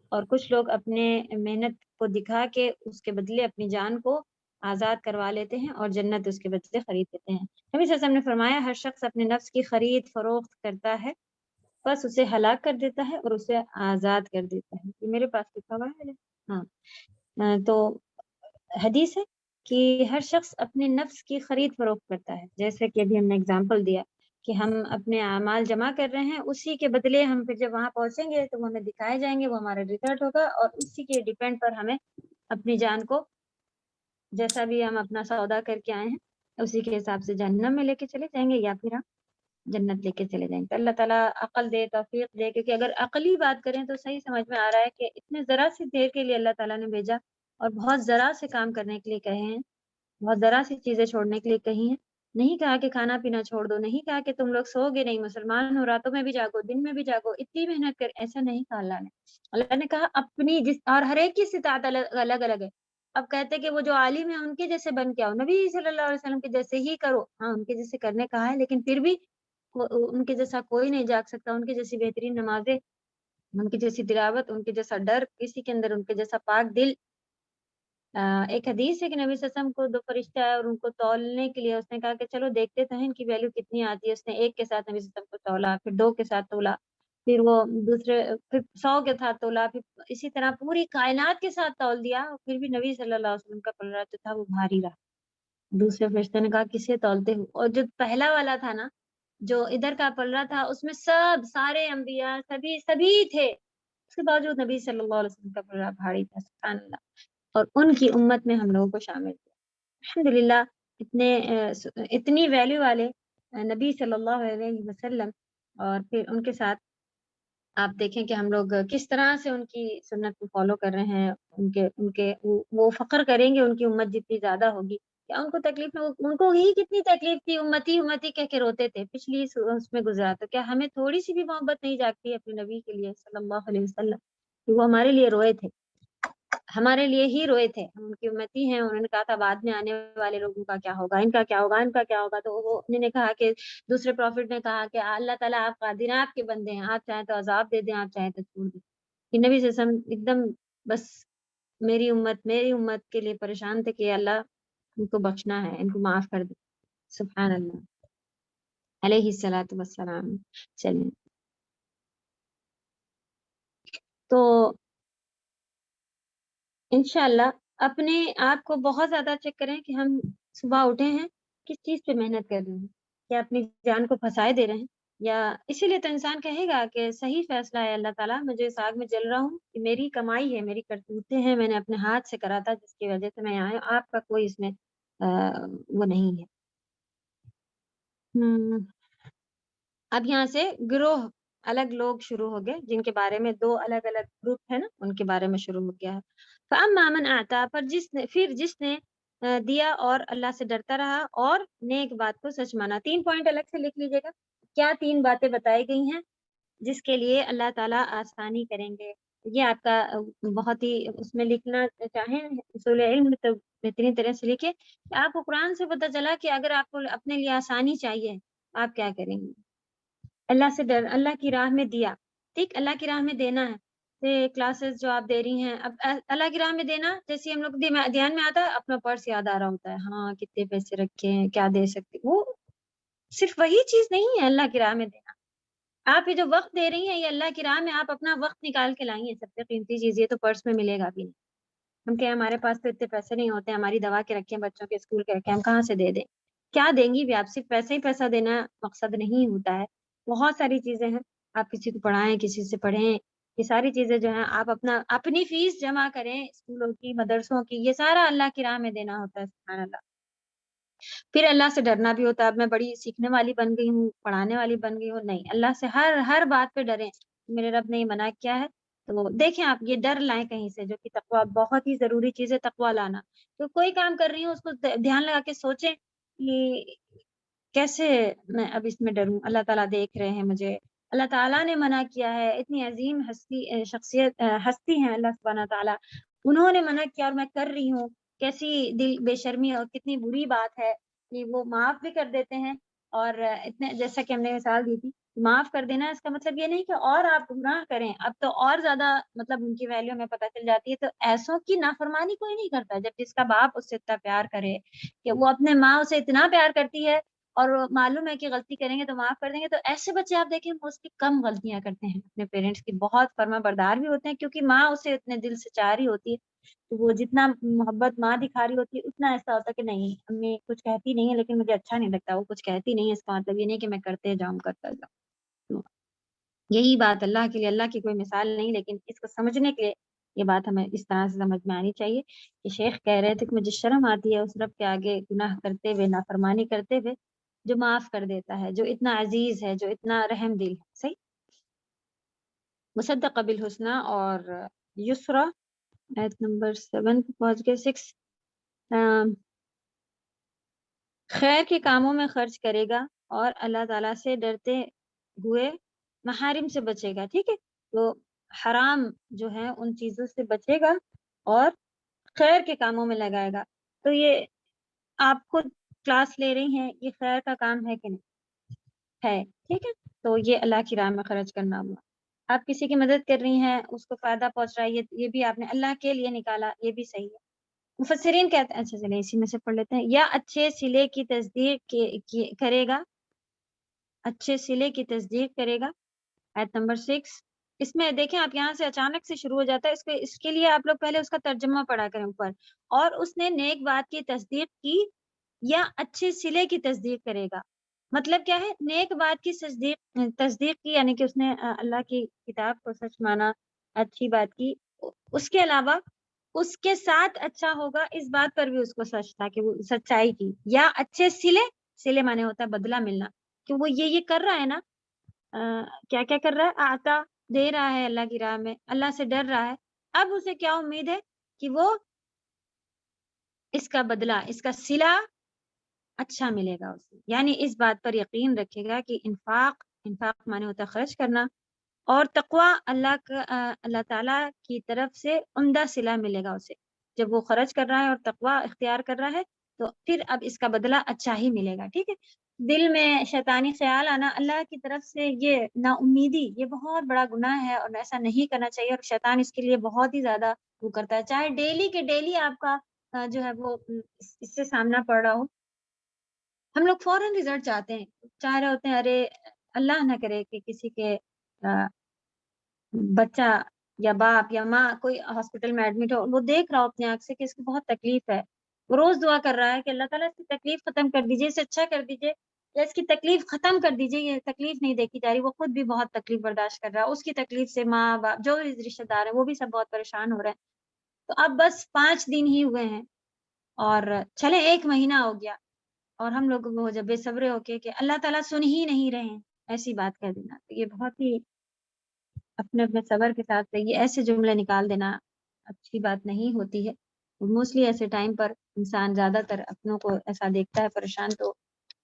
اور کچھ لوگ اپنے محنت کو دکھا کے اس کے بدلے اپنی جان کو آزاد کروا لیتے ہیں اور جنت اس کے بدلے خرید لیتے ہیں. نبی صلی اللہ علیہ وسلم نے فرمایا ہر شخص اپنے نفس کی خرید فروخت کرتا ہے، بس اسے ہلاک کر دیتا ہے اور اسے آزاد کر دیتا ہے. یہ میرے پاس لکھا ہوا ہے. ہاں تو حدیث ہے کہ ہر شخص اپنے نفس کی خرید فروخت کرتا ہے، جیسے کہ ابھی ہم نے اگزامپل دیا کہ ہم اپنے اعمال جمع کر رہے ہیں، اسی کے بدلے ہم پھر جب وہاں پہنچیں گے تو وہ ہمیں دکھائے جائیں گے، وہ ہمارا ریزلٹ ہوگا، اور اسی کے ڈیپینڈ پر ہمیں اپنی جان کو جیسا بھی ہم اپنا سودا کر کے آئے ہیں اسی کے حساب سے جہنم میں لے کے چلے جائیں گے یا پھر ہم جنت لے کے چلے جائیں گے. تو اللہ تعالیٰ عقل دے، توفیق دے، کیونکہ اگر عقلی بات کریں تو صحیح سمجھ میں آ رہا ہے کہ اتنے ذرا سی دیر کے لیے اللہ تعالیٰ نے بھیجا اور بہت ذرا سے کام کرنے کے لیے کہے ہیں، بہت ذرا سی چیزیں چھوڑنے کے لیے کہی ہیں. نہیں کہا کہ کھانا پینا چھوڑ دو، نہیں کہا کہ تم لوگ سو گے نہیں، مسلمان ہو راتوں میں بھی جاگو دن میں بھی جاگو اتنی محنت کر، ایسا نہیں کہا اللہ نے. اللہ نے کہا اپنی اور ہر ایک کی استطاعت الگ الگ ہے. اب کہتے کہ وہ جو عالم ہے ان کے جیسے بن کے آؤ، نبی صلی اللہ علیہ وسلم کے جیسے ہی کرو. ہاں ان کے جیسے کرنے کہا ہے، لیکن پھر بھی ان کے جیسا کوئی نہیں جاگ سکتا، ان کے جیسی بہترین نمازیں ان کی جیسی تلاوت، ان کے جیسا ڈر کسی کے اندر، ان کے جیسا پاک دل. ایک حدیث ہے کہ نبی صلی اللہ علیہ وسلم کو 2 فرشتے آئے اور ان کو تولنے کے لیے اس نے کہا کہ چلو دیکھتے تو ہیں ان کی ویلیو کتنی آتی ہے. اس نے 1 کے ساتھ نبی صلی اللہ علیہ وسلم کو تولا، پھر 2 کے ساتھ تولا، پھر وہ دوسرے پھر 100 کے ساتھ تولا، پھر اسی طرح پوری کائنات کے ساتھ تول دیا. پھر بھی نبی صلی اللہ علیہ وسلم کا پلڑا جو تھا وہ بھاری رہا. دوسرے فرشتے نے کہا کسے تولتے ہو؟ اور جو پہلا والا تھا نا، جو ادھر کا پلڑا تھا، اس میں سارے انبیاء سبھی تھے. اس کے باوجود نبی صلی اللہ علیہ وسلم کا پلڑا بھاری تھا. سبحان اللہ. اور ان کی امت میں ہم لوگوں کو شامل کیا. الحمدللہ اتنی ویلیو والے نبی صلی اللہ علیہ وسلم، اور پھر ان کے ساتھ آپ دیکھیں کہ ہم لوگ کس طرح سے ان کی سنت کو فالو کر رہے ہیں. ان کے وہ فخر کریں گے ان کی امت جتنی زیادہ ہوگی. کیا ان کو تکلیف میں ان کو ہی کتنی تکلیف تھی، امتی امتی کہہ کے روتے تھے پچھلی اس میں گزرا. تو کیا ہمیں تھوڑی سی بھی محبت نہیں جاگتی اپنے نبی کے لیے صلی اللہ علیہ وسلم کہ وہ ہمارے لیے روئے تھے، ہمارے لیے ہی روئے تھے. ہم ان کی امتی ہیں. انہوں نے کہا تھا بعد میں آنے والے لوگوں کا کیا ہوگا، ان کا کیا ہوگا، ان کا کیا ہوگا. تو وہ انہوں نے کہا کہ دوسرے پروفٹ نے کہا کہ اللہ تعالیٰ آپ قادر ہیں، آپ کے بندے ہیں، آپ چاہیں تو عذاب دے دیں، آپ چاہیں تو چھوڑ دیں. کہ نبی صلی اللہ علیہ وسلم ایک دم بس میری امت کے لیے پریشان تھے کہ اللہ ان کو بخشنا ہے، ان کو معاف کر دے. سبحان اللہ علیہ الصلوۃ والسلام. چلیں تو انشاءاللہ اپنے آپ کو بہت زیادہ چیک کریں کہ ہم صبح اٹھے ہیں کس چیز پہ محنت کر رہے ہیں. کیا اپنی جان کو پھنسائے دے رہے ہیں؟ یا اسی لیے تو انسان کہے گا کہ صحیح فیصلہ ہے اللہ تعالیٰ، مجھے اس آگ میں جل رہا ہوں کہ میری کمائی ہے، میری کرتوتے ہیں، میں نے اپنے ہاتھ سے کرا تھا جس کی وجہ سے میں یہاں ہوں. آپ کا کوئی اس میں وہ نہیں ہے. اب یہاں سے گروہ الگ لوگ شروع ہو گئے جن کے بارے میں 2 الگ الگ گروپ ہے نا، ان کے بارے میں شروع ہو گیا ہے. فَأَمَّا مَنْ أَعْطَىٰ، پر جس نے دیا اور اللہ سے ڈرتا رہا اور نیک بات کو سچ مانا. 3 پوائنٹ الگ سے لکھ لیجیے گا. کیا 3 باتیں بتائی گئی ہیں جس کے لیے اللہ تعالیٰ آسانی کریں گے؟ یہ آپ کا بہت ہی اس میں لکھنا چاہیں اصول علم تو بہترین طرح سے لکھے. آپ کو قرآن سے پتہ چلا کہ اگر آپ کو اپنے لیے آسانی چاہیے آپ کیا کریں گے. اللہ سے ڈر، اللہ کی راہ میں دیا. ٹھیک، اللہ کی راہ میں دینا ہے. کلاسز جو آپ دے رہی ہیں، اب اللہ کی راہ میں دینا جیسے ہم لوگ دھیان میں آتا ہے اپنا پرس یاد آ رہا ہوتا ہے، ہاں کتنے پیسے رکھے ہیں، کیا دے سکتے. وہ صرف وہی چیز نہیں ہے اللہ کی راہ میں دینا. آپ یہ جو وقت دے رہی ہیں یہ اللہ کی راہ میں آپ اپنا وقت نکال کے لائیں. سب سے قیمتی چیز یہ تو پرس میں ملے گا بھی نہیں. ہم کہ ہمارے پاس تو اتنے پیسے نہیں ہوتے، ہماری دوا کے رکھے ہیں، بچوں کے اسکول کے رکھے ہیں، ہم کہاں سے دے دیں. کیا دیں گی بھی آپ؟ صرف پیسے ہی پیسہ دینا مقصد نہیں ہوتا ہے. بہت ساری چیزیں ہیں. آپ کسی کو پڑھائیں، کسی سے پڑھیں، یہ ساری چیزیں جو ہیں آپ اپنی فیس جمع کریں اسکولوں کی، مدرسوں کی، یہ سارا اللہ کی راہ میں دینا ہوتا ہے. سبحان اللہ. پھر اللہ سے ڈرنا بھی ہوتا ہے. اب میں بڑی سیکھنے والی بن گئی ہوں، پڑھانے والی بن گئی ہوں، نہیں، اللہ سے ہر بات پہ ڈریں. میرے رب نے یہ منع کیا ہے تو دیکھیں آپ یہ ڈر لائیں کہیں سے، جو کہ تقویٰ بہت ہی ضروری چیز ہے. تقویٰ لانا، تو کوئی کام کر رہی ہوں اس کو دھیان لگا کے سوچیں کہ کیسے میں اب اس میں ڈروں. اللہ تعالیٰ دیکھ رہے ہیں مجھے، اللہ تعالیٰ نے منع کیا ہے. اتنی عظیم ہستی ہیں اللہ سبحانہ تعالیٰ، انہوں نے منع کیا اور میں کر رہی ہوں. کیسی دل بے شرمی اور کتنی بری بات ہے کہ وہ معاف بھی کر دیتے ہیں. اور اتنے جیسا کہ ہم نے مثال دی تھی، معاف کر دینا اس کا مطلب یہ نہیں کہ اور آپ گناہ کریں. اب تو اور زیادہ مطلب ان کی ویلیو ہمیں پتہ چل جاتی ہے. تو ایسوں کی نافرمانی کوئی نہیں کرتا. جب جس کا باپ اس سے اتنا پیار کرے کہ وہ اپنے ماں اسے اتنا پیار کرتی ہے اور معلوم ہے کہ غلطی کریں گے تو معاف کر دیں گے، تو ایسے بچے آپ دیکھیں موسٹلی کم غلطیاں کرتے ہیں، اپنے پیرنٹس کی بہت فرما بردار بھی ہوتے ہیں کیونکہ ماں اسے اتنے دل سے چاہ رہی ہوتی ہے. تو وہ جتنا محبت ماں دکھا رہی ہوتی ہے اتنا ایسا ہوتا ہے کہ نہیں امی کچھ کہتی نہیں ہے لیکن مجھے اچھا نہیں لگتا، وہ کچھ کہتی نہیں ہے اس کا مطلب یہ نہیں کہ میں کرتا جاؤں. تو یہی بات اللہ کے لیے، اللہ کی کوئی مثال نہیں، لیکن اس کو سمجھنے کے لیے یہ بات ہمیں اس طرح سے سمجھ میں آنی چاہیے کہ شیخ کہہ رہے تھے کہ مجھے شرم آتی ہے اس رب کے آگے گناہ کرتے ہوئے، نافرمانی کرتے ہوئے، جو معاف کر دیتا ہے، جو اتنا عزیز ہے، جو اتنا رحم دل ہے. صحیح. مصدق بالحسنی اور یسرا آیت نمبر 7 پہ پہنچ گئے. 6 خیر کے کاموں میں خرچ کرے گا اور اللہ تعالیٰ سے ڈرتے ہوئے محارم سے بچے گا. ٹھیک ہے، تو حرام جو ہے ان چیزوں سے بچے گا اور خیر کے کاموں میں لگائے گا. تو یہ آپ خود کلاس لے رہی ہیں، یہ خیر کا کام ہے کہ نہیں ہے؟ ٹھیک ہے، تو یہ اللہ کی راہ میں خرچ کرنا ہوا. آپ کسی کی مدد کر رہی ہیں، اس کو فائدہ پہنچ رہا ہے، یہ بھی آپ نے اللہ کے لیے نکالا، یہ بھی صحیح ہے۔ مفسرین کہتے ہیں، اچھا چلیں اسی میں سے پڑھ لیتے ہیں، یا اچھے سلے کی تصدیق کرے گا، اچھے سلے کی تصدیق کرے گا، آیت نمبر 6۔ اس میں دیکھیں آپ یہاں سے اچانک سے شروع ہو جاتا ہے، اس کے لیے آپ لوگ پہلے اس کا ترجمہ پڑھا کریں اوپر، اور اس نے نیک بات کی تصدیق کی یا اچھے سلے کی تصدیق کرے گا۔ مطلب کیا ہے؟ نیک بات کی تصدیق کی، یعنی کہ اس نے اللہ کی کتاب کو سچ مانا، اچھی بات کی، اس کے علاوہ اس کے ساتھ اچھا ہوگا اس بات پر بھی اس کو سچ تھا کہ وہ سچائی کی، یا اچھے سلے مانے ہوتا ہے بدلہ ملنا، کہ وہ یہ کر رہا ہے نا، کیا کیا کر رہا ہے، آتا دے رہا ہے اللہ کی راہ میں، اللہ سے ڈر رہا ہے، اب اسے کیا امید ہے کہ وہ اس کا بدلہ، اس کا صلہ اچھا ملے گا اسے، یعنی اس بات پر یقین رکھے گا کہ انفاق مانے ہوتا ہے خرچ کرنا، اور تقوی اللہ تعالیٰ کی طرف سے عمدہ صلہ ملے گا اسے، جب وہ خرچ کر رہا ہے اور تقوی اختیار کر رہا ہے تو پھر اب اس کا بدلہ اچھا ہی ملے گا، ٹھیک ہے۔ دل میں شیطانی خیال آنا، اللہ کی طرف سے یہ نا امیدی، یہ بہت بڑا گناہ ہے اور ایسا نہیں کرنا چاہیے، اور شیطان اس کے لیے بہت ہی زیادہ وہ کرتا ہے، چاہے ڈیلی کے ڈیلی آپ کا جو ہے وہ اس سے سامنا پڑ رہا ہو۔ ہم لوگ فوراً رزلٹ چاہتے ہیں، چاہ رہے ہوتے ہیں ارے اللہ نہ کرے کہ کسی کے بچہ یا باپ یا ماں کوئی ہاسپٹل میں ایڈمٹ ہو، وہ دیکھ رہا ہو اپنی آنکھ سے کہ اس کو بہت تکلیف ہے، وہ روز دعا کر رہا ہے کہ اللہ تعالیٰ اس کی تکلیف ختم کر دیجیے، اسے اچھا کر دیجیے، یا اس کی تکلیف ختم کر دیجیے، یہ تکلیف نہیں دیکھی جا رہی، وہ خود بھی بہت تکلیف برداشت کر رہا ہے، اس کی تکلیف سے ماں باپ جو بھی رشتے دار ہیں وہ بھی سب بہت پریشان ہو رہے ہیں۔ تو اب بس 5 دن ہی ہوئے ہیں اور چلے 1 مہینہ ہو گیا، اور ہم لوگ وہ جب بے صبرے ہو کے کہ اللہ تعالیٰ سن ہی نہیں رہے ہیں، ایسی بات کہہ دینا، تو یہ بہت ہی اپنے صبر کے ساتھ یہ ایسے جملے نکال دینا اچھی بات نہیں ہوتی ہے۔ موسٹلی ایسے ٹائم پر انسان زیادہ تر اپنوں کو ایسا دیکھتا ہے پریشان، تو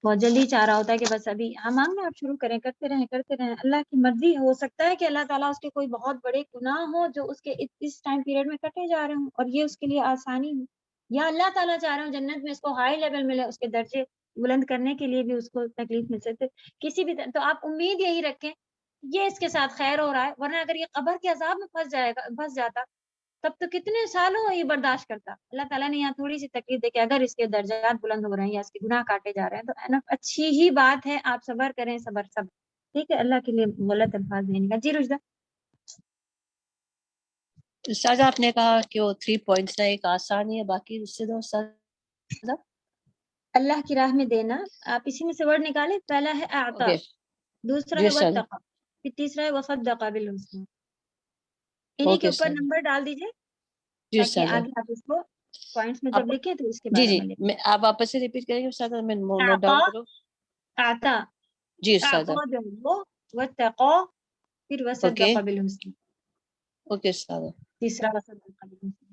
بہت جلدی چاہ رہا ہوتا ہے کہ بس ابھی ہم مانگنا آپ شروع کریں، کرتے رہیں، اللہ کی مرضی ہو سکتا ہے کہ اللہ تعالیٰ اس کے کوئی بہت بڑے گناہ ہو جو اس کے اس ٹائم پیریڈ میں کٹے جا رہے ہوں اور یہ اس کے لیے آسانی ہو، یا اللہ تعالیٰ چاہ رہے ہوں جنت میں اس کو ہائی لیول ملے، اس کے درجے بلند کرنے کے لیے بھی اس کو تکلیف مل سکتے کسی بھی تو آپ امید یہی رکھیں یہ اس کے ساتھ خیر ہو رہا ہے، ورنہ اگر یہ قبر کے عذاب میں پھنس جاتا تب تو کتنے سالوں یہ برداشت کرتا۔ اللہ تعالیٰ نے یہاں تھوڑی سی تکلیف دے کے اگر اس کے درجات بلند ہو رہے ہیں یا اس کے گناہ کاٹے جا رہے ہیں تو اچھی ہی بات ہے، آپ صبر کریں، صبر ٹھیک ہے، اللہ کے لیے غلط الفاظ نہیں نکال۔ جی رشدہ، استاد آپ نے کہا کہ وہ 3 پوائنٹس ہے، ایک آسان ہے، باقی اس سے دو استاد۔ اللہ کی راہ میں دینا، آپ اسی میں سے ورڈ نکالیں، پہلا ہے اعطا، اوکے دوسرا جی ہے استاد، واتقا، پھر تیسرا ہے وصدق بالحسنى، انہی کے اوکے اوپر استاد، نمبر ڈال دیجئے جی تاکہ استاد، آگے آپ اس کو پوائنٹس میں آپ جب لکھیں تو اس کے جی بارے جی میں لکھیں۔ میں آپ واپس سے ریپیٹ کریں گے استاد، میں نوٹ اعطا، ڈاؤن کروں؟ اعطا، جی استاد، اعطا جو ہے وہ، واتقا، پھر اوکے وصدق بالحسنى، اوکے استاد، تیسرا وصدق بالحسنى۔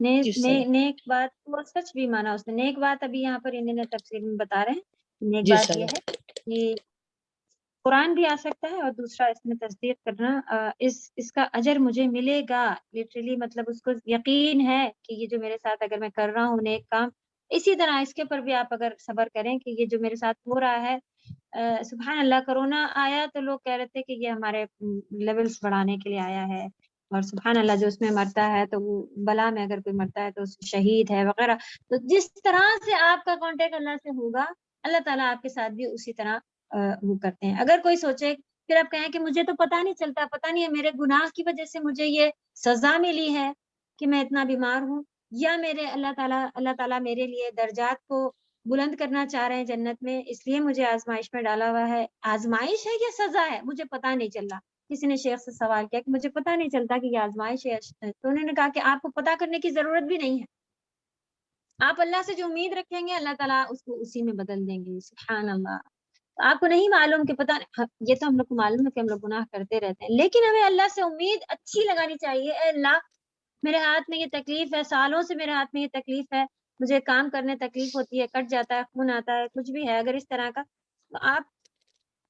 جی استاد، نیک بات وہ سچ بھی مانا اس نے، نیک بات ابھی یہاں پر انہوں نے تفسیر میں بتا رہے ہیں، نیک جی بات یہ استاد، ہے کہ قرآن بھی آ سکتا ہے، اور دوسرا اس میں تصدیق کرنا، اس کا اجر مجھے ملے گا، لٹرلی مطلب اس کو یقین ہے کہ یہ جو میرے ساتھ اگر میں کر رہا ہوں نیک کام، اسی طرح اس کے اوپر بھی آپ اگر صبر کریں کہ یہ جو میرے ساتھ ہو رہا ہے، سبحان اللہ، کرونا آیا تو لوگ کہہ رہے تھے کہ یہ ہمارے لیولز بڑھانے کے لیے آیا ہے، اور سبحان اللہ جو اس میں مرتا ہے تو وہ بلا میں اگر کوئی مرتا ہے تو شہید ہے وغیرہ، تو جس طرح سے آپ کا کانٹیکٹ اللہ سے ہوگا اللہ تعالیٰ آپ کے ساتھ بھی اسی طرح وہ کرتے ہیں۔ اگر کوئی سوچے پھر آپ کہیں کہ مجھے تو پتہ نہیں چلتا، پتہ نہیں ہے میرے گناہ کی وجہ سے مجھے یہ سزا ملی ہے کہ میں اتنا بیمار ہوں، یا میرے اللہ تعالیٰ میرے لیے درجات کو بلند کرنا چاہ رہے ہیں جنت میں، اس لیے مجھے آزمائش میں ڈالا ہوا ہے، آزمائش ہے یا سزا ہے مجھے پتہ نہیں چل رہا۔ کسی نے شیخ سے سوال کیا کہ مجھے پتہ نہیں چلتا کہ یہ آزمائش ہے، تو انہوں نے کہا کہ آپ کو پتہ کرنے کی ضرورت بھی نہیں ہے، آپ اللہ سے جو امید رکھیں گے اللہ تعالیٰ اس کو اسی میں بدل دیں گے، سبحان اللہ۔ آپ کو نہیں معلوم کہ پتہ یہ تو ہم لوگ کو معلوم ہے کہ ہم لوگ گناہ کرتے رہتے ہیں، لیکن ہمیں اللہ سے امید اچھی لگانی چاہیے، اے اللہ میرے ہاتھ میں یہ تکلیف ہے، سالوں سے میرے ہاتھ میں یہ تکلیف ہے، مجھے کام کرنے تکلیف ہوتی ہے، کٹ جاتا ہے، خون آتا ہے، کچھ بھی ہے اگر اس طرح کا، تو آپ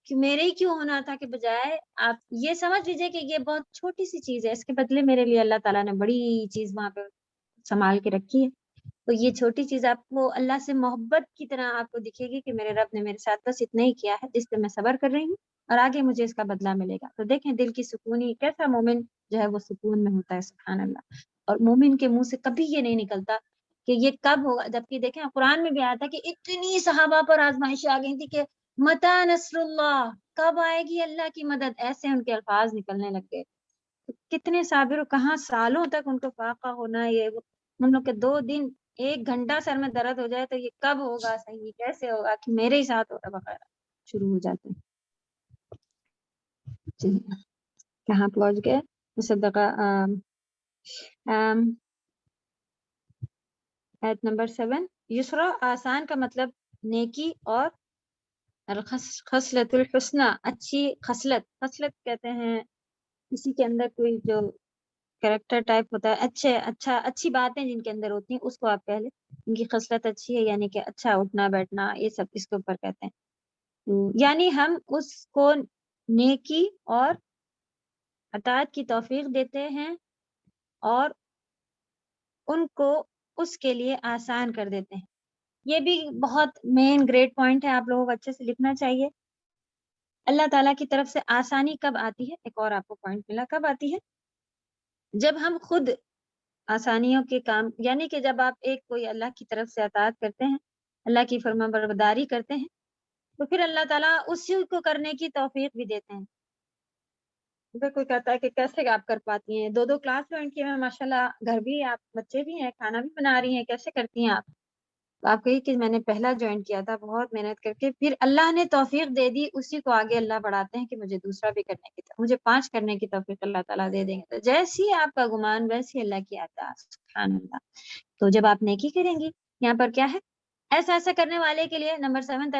میرے ہی کیوں ہونا تھا، کہ بجائے آپ یہ سمجھ لیجئے کہ یہ بہت چھوٹی سی چیز ہے، اس کے بدلے میرے لیے اللہ تعالیٰ نے بڑی چیز وہاں پہ سنبھال کے رکھی ہے، تو یہ چھوٹی چیز آپ کو اللہ سے محبت کی طرح آپ کو دکھے گی کہ میرے رب نے میرے ساتھ بس اتنا ہی کیا ہے جس پہ میں صبر کر رہی ہوں، اور آگے مجھے اس کا بدلہ ملے گا. تو دیکھیں دل کی سکونی، کیسا مومن جو ہے وہ سکون میں ہوتا ہے. سبحان اللہ. اور مومن کے منہ سے کبھی یہ نہیں نکلتا کہ یہ کب ہوگا، جبکہ دیکھیں قرآن میں بھی آیا تھا کہ اتنی صحابہ پر آزمائشیں آ گئی تھی کہ متی نصر اللہ، کب آئے گی اللہ کی مدد، ایسے ان کے الفاظ نکلنے لگ گئے. کتنے صابر، کہاں سالوں تک ان کو فاقہ ہونا، یہ ہم لوگ کے 2 دن 1 گھنٹہ سر میں درد ہو جائے تو یہ کب ہوگا صحیح، کیسے ہوگا کہ میرے ہی ساتھ ہوگا وغیرہ شروع ہو جاتے ہیں. جی کہاں پہنچ گئے؟ مصدقہ آیت نمبر 7. یسرا آسان کا مطلب نیکی، اور خصلت الحسنہ اچھی خصلت. خصلت کہتے ہیں کسی کے اندر کوئی جو کریکٹر ٹائپ ہوتا ہے، اچھی باتیں جن کے اندر ہوتی ہیں اس کو آپ کہہ لیں ان کی خصلت اچھی ہے، یعنی کہ اچھا اٹھنا بیٹھنا، یہ سب اس کے اوپر کہتے ہیں. یعنی ہم اس کو نیکی اور اطاعت کی توفیق دیتے ہیں اور ان کو اس کے لیے آسان کر دیتے ہیں. یہ بھی بہت مین گریٹ پوائنٹ ہے، آپ لوگوں کو اچھے سے لکھنا چاہیے. اللہ تعالیٰ کی طرف سے آسانی کب آتی ہے؟ ایک اور آپ کو پوائنٹ ملا، کب آتی ہے؟ جب ہم خود آسانیوں کے کام، یعنی کہ جب آپ کوئی اللہ کی طرف سے اطاعت کرتے ہیں، اللہ کی فرما برداری کرتے ہیں، تو پھر اللہ تعالیٰ اسی کو کرنے کی توفیق بھی دیتے ہیں. پھر کوئی کہتا ہے کہ کیسے آپ کر پاتی ہیں، 2 کلاس جوائن کی ہیں ماشاء اللہ، گھر بھی آپ بچے بھی ہیں، کھانا بھی بنا رہی ہیں، کیسے کرتی ہیں آپ؟ آپ کہی کہ میں نے پہلا جوائن کیا تھا بہت محنت کر کے، پھر اللہ نے توفیق دے دی، اسی کو آگے اللہ بڑھاتے ہیں کہ مجھے دوسرا بھی کرنے کی، مجھے 5 کرنے کی توفیق اللہ تعالیٰ دے دیں گے. تو جیسی آپ کا گمان ویسی اللہ کی عطا. سبحان اللہ. تو جب آپ نیکی کریں گی، یہاں پر کیا ہے، ایسا کرنے والے کے لیے نمبر 7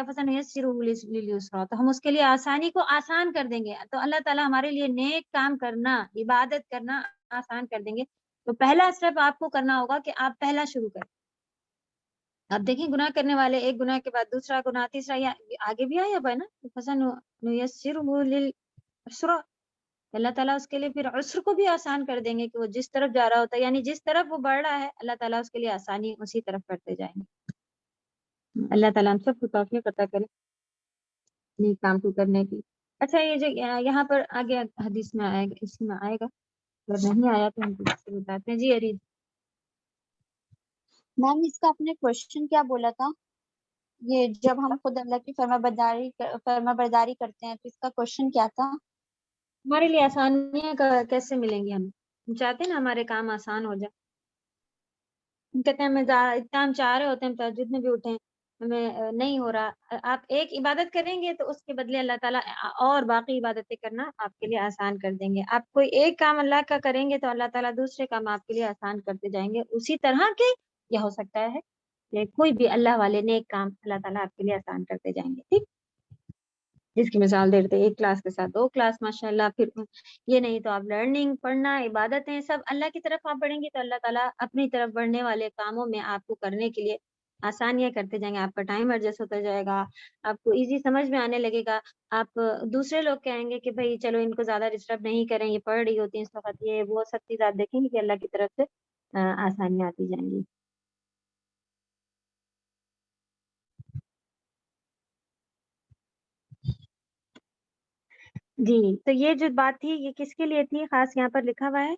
تو ہم اس کے لیے آسانی کو آسان کر دیں گے. تو اللہ تعالیٰ ہمارے لیے نیک کام کرنا، عبادت کرنا آسان کر دیں گے. تو پہلا اسٹیپ آپ کو کرنا ہوگا کہ آپ پہلا شروع کریں. آپ دیکھیں گناہ کرنے والے ایک گناہ کے بعد دوسرا گناہ، تیسرا، یا آگے بھی آیا ہے نا، اللہ تعالیٰ اس کے لیے پھر عسر کو بھی آسان کر دیں گے کہ وہ جس طرف جا رہا ہوتا ہے، یعنی جس طرف وہ بڑھ رہا ہے اللہ تعالیٰ اس کے لیے آسانی اسی طرف کرتے جائیں گے. اللہ تعالیٰ ہم سب کو توفیق عطا کرے نیک کام کو کرنے کی. اچھا یہ جو یہاں پر آگے حدیث میں آئے گا، اس میں آئے گا، اگر نہیں آیا تو ہم بتاتے ہیں. جی ارید. میم اس کا آپ نے کوشچن کیا بولا تھا؟ یہ جب ہم خود اللہ کی فرما برداری کرتے ہیں تو اس کا کوشچن کیا تھا؟ ہمارے لیے آسانیاں کیسے ملیں گی؟ ہم چاہتے ہیں نا ہمارے کام آسان ہو جائے. ہم کہتے ہیں اتنا ہم چاہ رہے ہوتے ہیں تہجد میں بھی اٹھیں، ہمیں نہیں ہو رہا. آپ ایک عبادت کریں گے تو اس کے بدلے اللہ تعالیٰ اور باقی عبادتیں کرنا آپ کے لیے آسان کر دیں گے. آپ کوئی ایک کام اللہ کا کریں گے تو اللہ تعالیٰ دوسرے کام آپ کے لیے آسان کرتے جائیں گے. اسی طرح کے یہ ہو سکتا ہے کہ کوئی بھی اللہ والے نیک کام اللہ تعالیٰ آپ کے لیے آسان کرتے جائیں گے. ٹھیک، جس کی مثال دیتے 1 کلاس کے ساتھ 2 کلاس ماشاء اللہ. پھر یہ نہیں تو آپ لرننگ، پڑھنا، عبادتیں سب اللہ کی طرف آپ بڑھیں گے تو اللہ تعالیٰ اپنی طرف بڑھنے والے کاموں میں آپ کو کرنے کے لیے آسانیاں کرتے جائیں گے. آپ کا ٹائم ایڈجسٹ ہوتا جائے گا، آپ کو ایزی سمجھ میں آنے لگے گا. آپ دوسرے لوگ کہیں گے کہ بھائی چلو ان کو زیادہ ڈسٹرب نہیں کریں، یہ پڑھ رہی ہوتی ہیں اس وقت، یہ وہ سب چیز آپ دیکھیں گے کہ اللہ کی طرف سے آسانیاں آتی جائیں گی. جی تو یہ جو بات تھی یہ کس کے لیے تھی خاص؟ یہاں پر لکھا ہوا ہے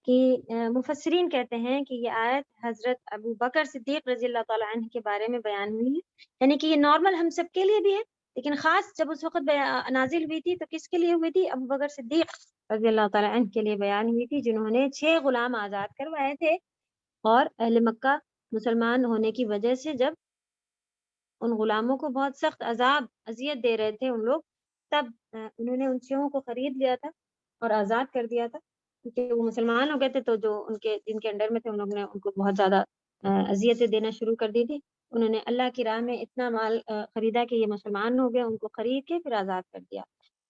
کہ مفسرین کہتے ہیں کہ یہ آیت حضرت ابو بکر صدیق رضی اللہ تعالیٰ عنہ کے بارے میں بیان ہوئی ہے، یعنی کہ یہ نارمل ہم سب کے لیے بھی ہے، لیکن خاص جب اس وقت نازل ہوئی تھی تو کس کے لیے ہوئی تھی؟ ابو بکر صدیق رضی اللہ تعالیٰ عنہ کے لیے بیان ہوئی تھی، جنہوں نے 6 غلام آزاد کروائے تھے. اور اہل مکہ مسلمان ہونے کی وجہ سے جب ان غلاموں کو بہت سخت عذاب اذیت دے رہے تھے ان لوگ، تب انہوں نے ان 6 کو خرید لیا تھا اور آزاد کر دیا تھا، کیونکہ وہ مسلمان ہو گئے تھے. تو جو جن کے انڈر میں تھے ان لوگوں نے ان کو بہت زیادہ اذیتیں دینا شروع کر دی تھی. انہوں نے اللہ کی راہ میں اتنا مال خریدا کہ یہ مسلمان ہو گئے، ان کو خرید کے پھر آزاد کر دیا.